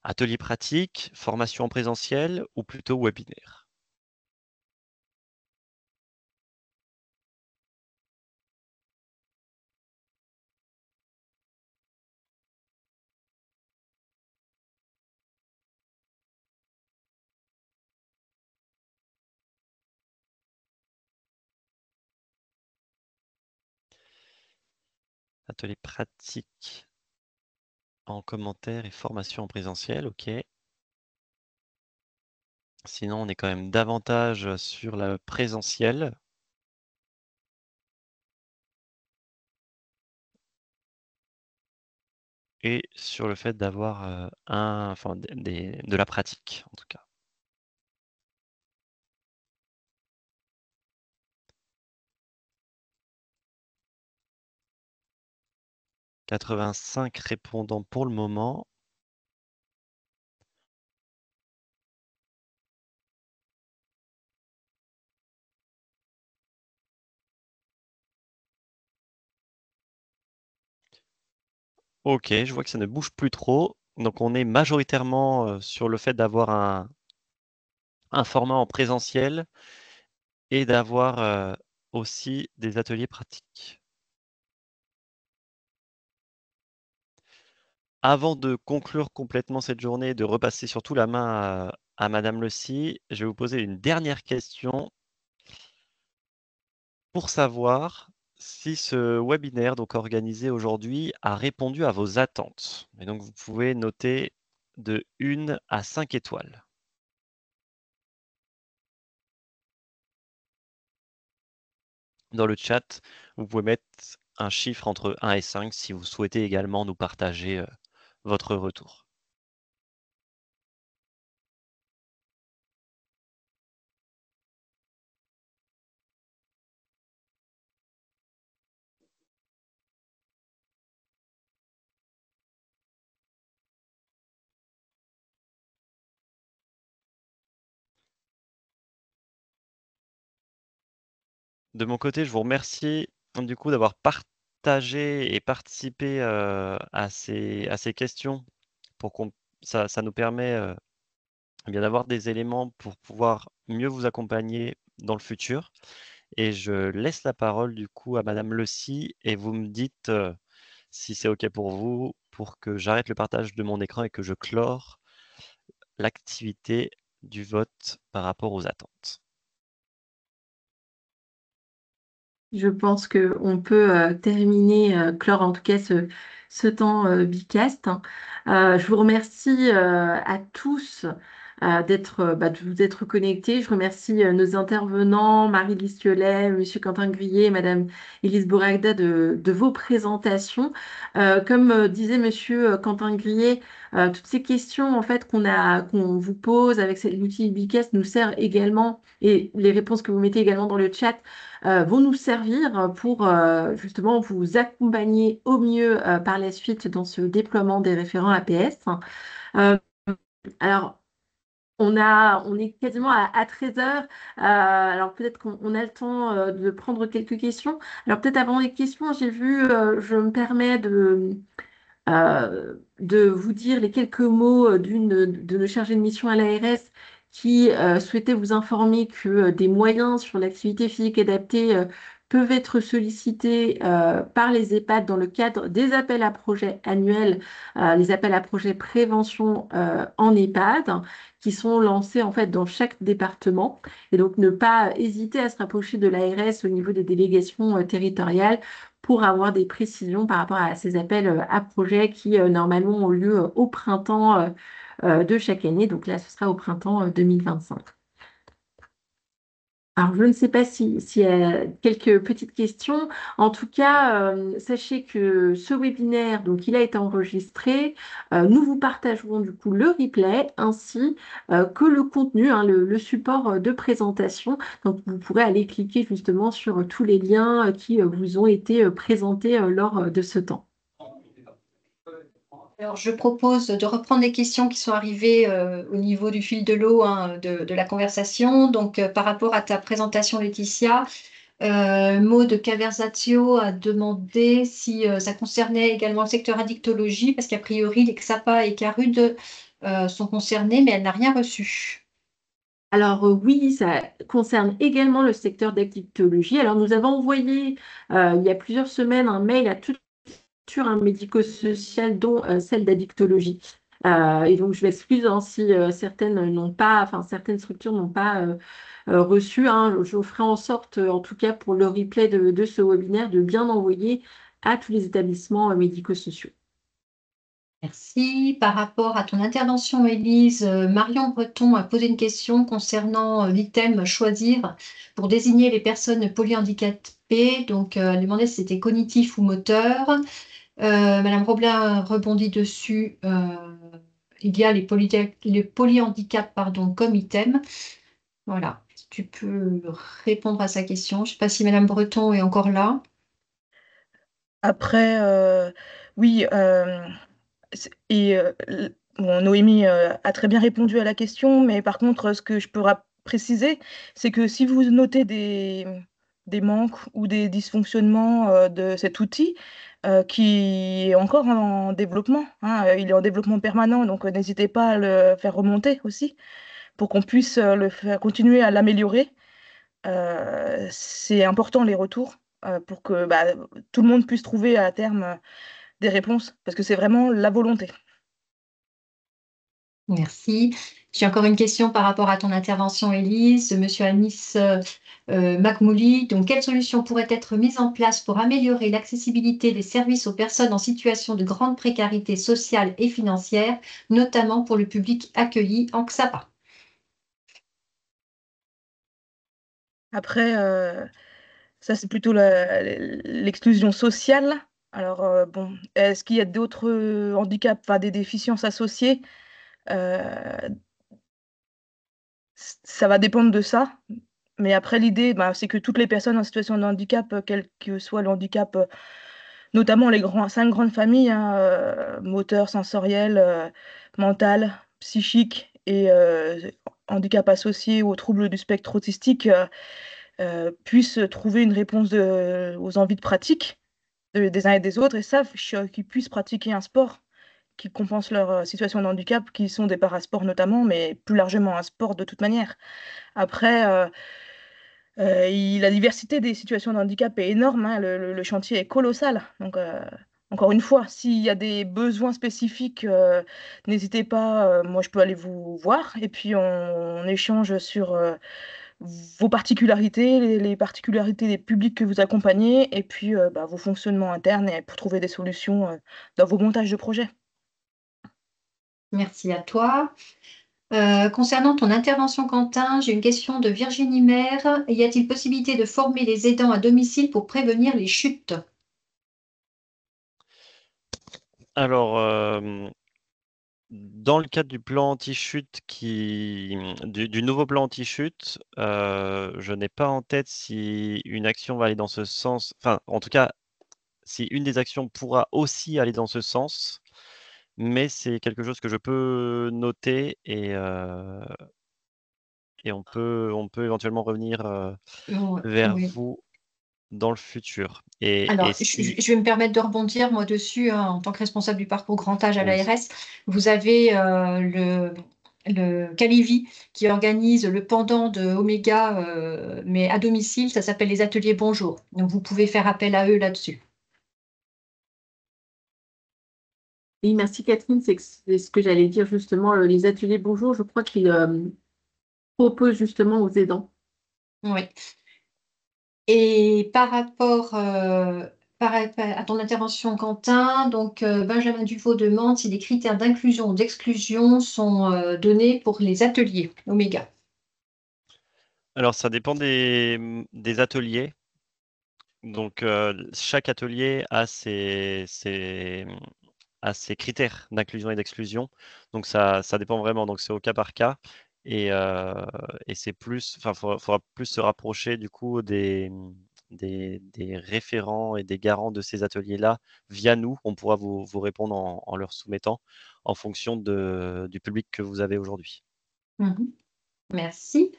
Atelier pratique, formation en présentiel ou plutôt webinaire? Atelier pratique en commentaire et formation en présentiel, ok. Sinon, on est quand même davantage sur la présentielle. Et sur le fait d'avoir de la pratique, en tout cas. « 85 répondants pour le moment. Ok, je vois que ça ne bouge plus trop. Donc on est majoritairement sur le fait d'avoir un format en présentiel et d'avoir aussi des ateliers pratiques. Avant de conclure complètement cette journée et de repasser surtout la main à Madame Le Sy, je vais vous poser une dernière question pour savoir si ce webinaire donc organisé aujourd'hui a répondu à vos attentes. Et donc vous pouvez noter de 1 à 5 étoiles. Dans le chat, vous pouvez mettre un chiffre entre 1 et 5 si vous souhaitez également nous partager votre retour. De mon côté, je vous remercie du coup d'avoir partagé et participé à ces questions pour qu'on ça nous permet eh bien d'avoir des éléments pour pouvoir mieux vous accompagner dans le futur. Et je laisse la parole du coup à Madame Le Sy et vous me dites si c'est OK pour vous, pour que j'arrête le partage de mon écran et que je clore l'activité du vote par rapport aux attentes. Je pense qu'on peut terminer, clore en tout cas ce temps Bicast. Je vous remercie à tous de vous être connectés. Je remercie nos intervenants, Marie Listiolet, Monsieur Quentin Grillet, Madame Élise Boragda de vos présentations. Comme disait Monsieur Quentin Grillet, toutes ces questions en fait qu'on vous pose avec l'outil Bicast nous sert également, et les réponses que vous mettez également dans le chat vont nous servir pour justement vous accompagner au mieux par la suite dans ce déploiement des référents APS. Euh, alors, on est quasiment à 13 heures. Alors peut-être qu'on a le temps de prendre quelques questions. Alors peut-être avant les questions, j'ai vu, je me permets de vous dire les quelques mots d'une de nos chargées de mission à l'ARS qui souhaitait vous informer que des moyens sur l'activité physique adaptée peuvent être sollicités par les EHPAD dans le cadre des appels à projets annuels, les appels à projets prévention en EHPAD, qui sont lancés en fait dans chaque département. Et donc ne pas hésiter à se rapprocher de l'ARS au niveau des délégations territoriales pour avoir des précisions par rapport à ces appels à projets qui normalement ont lieu au printemps de chaque année. Donc là, ce sera au printemps 2025. Alors, je ne sais pas s'il y a quelques petites questions. En tout cas, sachez que ce webinaire, donc, il a été enregistré. Nous vous partagerons du coup le replay ainsi que le contenu, hein, le support de présentation. Donc, vous pourrez aller cliquer justement sur tous les liens qui vous ont été présentés lors de ce temps. Alors, je propose de reprendre les questions qui sont arrivées au niveau du fil de l'eau de la conversation. Donc, par rapport à ta présentation, Laetitia, Maud Caversatio a demandé si ça concernait également le secteur addictologie, parce qu'a priori, les XAPA et CARUD sont concernés, mais elle n'a rien reçu. Alors oui, ça concerne également le secteur d'addictologie. Alors nous avons envoyé il y a plusieurs semaines un mail à toutes les structures médico-sociales, dont celle d'addictologie. Et donc je m'excuse si certaines structures n'ont pas reçu. Je ferai en sorte, en tout cas pour le replay de ce webinaire, de bien envoyer à tous les établissements médico-sociaux. Merci. Par rapport à ton intervention, Élise, Marion Breton a posé une question concernant l'item choisir pour désigner les personnes polyhandicapées. Donc, elle demandait si c'était cognitif ou moteur. Madame Roblin rebondit dessus. Il y a les polyhandicaps comme item. Voilà. Tu peux répondre à sa question. Je ne sais pas si Madame Breton est encore là. Après, oui, bon, Noémie a très bien répondu à la question, mais par contre, ce que je peux préciser, c'est que si vous notez des manques ou des dysfonctionnements de cet outil, qui est encore en développement, hein, il est en développement permanent, donc n'hésitez pas à le faire remonter aussi, pour qu'on puisse le faire continuer à l'améliorer. C'est important les retours pour que tout le monde puisse trouver à terme des réponses, parce que c'est vraiment la volonté. Merci. J'ai encore une question par rapport à ton intervention, Élise, de Monsieur Anis Makmouli. Donc, quelles solutions pourraient être mises en place pour améliorer l'accessibilité des services aux personnes en situation de grande précarité sociale et financière, notamment pour le public accueilli en XAPA? Après, ça c'est plutôt l'exclusion sociale. Alors, bon, est-ce qu'il y a d'autres handicaps, enfin des déficiences associées? Euh, Ça va dépendre de ça. Mais après, l'idée, c'est que toutes les personnes en situation de handicap, quel que soit le handicap, notamment les 5 grandes familles, hein, moteur, sensoriel, mental, psychique et handicap associé aux troubles du spectre autistique, puissent trouver une réponse aux envies de pratique des uns et des autres et savent qu'ils puissent pratiquer un sport qui compense leur situation de handicap, qui sont des parasports notamment, mais plus largement un sport de toute manière. Après, la diversité des situations de handicap est énorme, hein, le chantier est colossal. Donc, encore une fois, s'il y a des besoins spécifiques, n'hésitez pas, moi je peux aller vous voir, et puis on échange sur vos particularités, les particularités des publics que vous accompagnez, et puis vos fonctionnements internes, et pour trouver des solutions dans vos montages de projets. Merci à toi. Concernant ton intervention, Quentin, j'ai une question de Virginie Maire. Y a-t-il possibilité de former les aidants à domicile pour prévenir les chutes? Alors, dans le cadre du plan anti-chute du nouveau plan anti-chute, je n'ai pas en tête si une action va aller dans ce sens. Enfin, en tout cas, si une des actions pourra aussi aller dans ce sens, mais c'est quelque chose que je peux noter et on peut éventuellement revenir vers Oui. vous dans le futur. Alors, je vais me permettre de rebondir, moi, dessus, hein, en tant que responsable du parcours grand âge à Oui. l'ARS. Vous avez le Calivi qui organise le pendant de Oméga, mais à domicile, ça s'appelle les ateliers Bonjour. Donc, vous pouvez faire appel à eux là-dessus. Oui, merci Catherine, c'est ce que j'allais dire justement, les ateliers Bonjour, je crois qu'ils proposent justement aux aidants. Oui. Et par rapport à ton intervention, Quentin, donc Benjamin Dufaux demande si des critères d'inclusion ou d'exclusion sont donnés pour les ateliers Oméga. Alors, ça dépend des ateliers. Donc, chaque atelier a ses critères d'inclusion et d'exclusion. Donc, ça dépend vraiment. Donc, c'est au cas par cas. Et c'est plus, enfin, faudra plus se rapprocher du coup des référents et des garants de ces ateliers-là via nous. On pourra vous répondre en leur soumettant en fonction du public que vous avez aujourd'hui. Merci.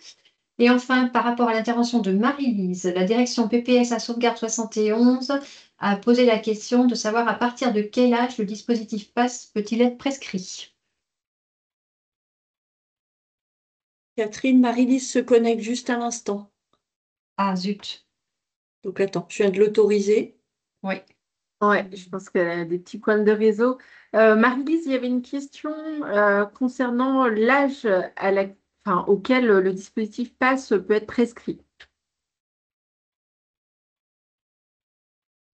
Et enfin, par rapport à l'intervention de Marie-Lise, la direction PPS à Sauvegarde 71 a posé la question de savoir à partir de quel âge le dispositif PASS peut-il être prescrit. Catherine, Marie-Lise se connecte juste à l'instant. Ah zut. Donc attends, je viens de l'autoriser. Oui. Ouais, je pense qu'elle a des petits problèmes de réseau. Marie-Lise, il y avait une question concernant l'âge auquel le dispositif PASS peut être prescrit.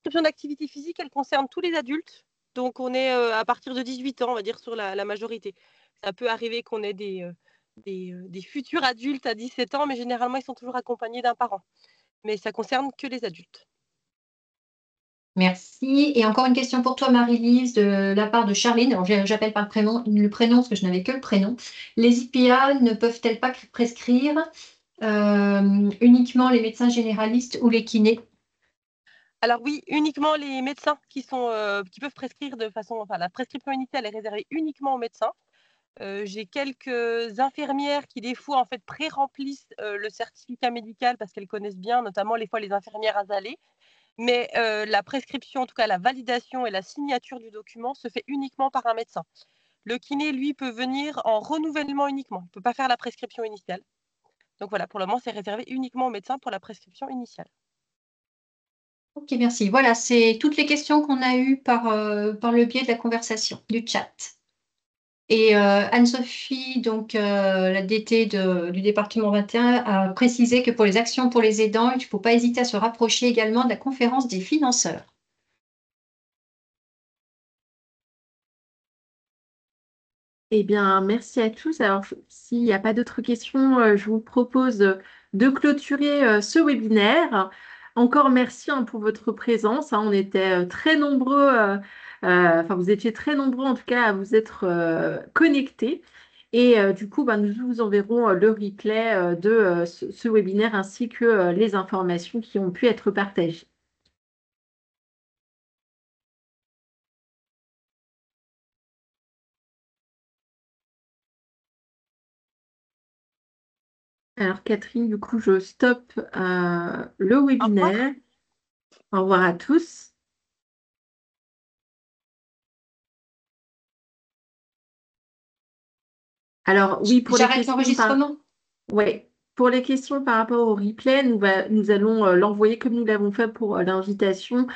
La prescription d'activité physique, elle concerne tous les adultes. Donc, on est à partir de 18 ans, on va dire, sur la majorité. Ça peut arriver qu'on ait des futurs adultes à 17 ans, mais généralement, ils sont toujours accompagnés d'un parent. Mais ça concerne que les adultes. Merci. Et encore une question pour toi, Marie-Lise, de la part de Charline. Alors, j'appelle par le prénom parce que je n'avais que le prénom. Les IPA ne peuvent-elles pas prescrire uniquement les médecins généralistes ou les kinés? Alors oui, uniquement les médecins qui peuvent prescrire de façon... Enfin, la prescription initiale est réservée uniquement aux médecins. J'ai quelques infirmières qui, des fois, en fait, pré-remplissent le certificat médical parce qu'elles connaissent bien, notamment les fois les infirmières azalées. Mais la prescription, en tout cas la validation et la signature du document se fait uniquement par un médecin. Le kiné, lui, peut venir en renouvellement uniquement. Il ne peut pas faire la prescription initiale. Donc voilà, pour le moment, c'est réservé uniquement aux médecins pour la prescription initiale. Ok, merci. Voilà, c'est toutes les questions qu'on a eues par le biais de la conversation, du chat. Et Anne-Sophie, donc la DT du département 21, a précisé que pour les actions pour les aidants, il ne faut pas hésiter à se rapprocher également de la conférence des financeurs. Eh bien, merci à tous. Alors, s'il n'y a pas d'autres questions, je vous propose de clôturer ce webinaire. Encore merci pour votre présence. On était très nombreux, vous étiez très nombreux en tout cas à vous être connectés. Et du coup, nous vous enverrons le replay de ce webinaire ainsi que les informations qui ont pu être partagées. Alors, Catherine, du coup, je stoppe le webinaire. Au revoir à tous. Alors, oui, pour les J'arrête questions l'enregistrement. Ouais. Pour les questions par rapport au replay, nous allons l'envoyer comme nous l'avons fait pour l'invitation.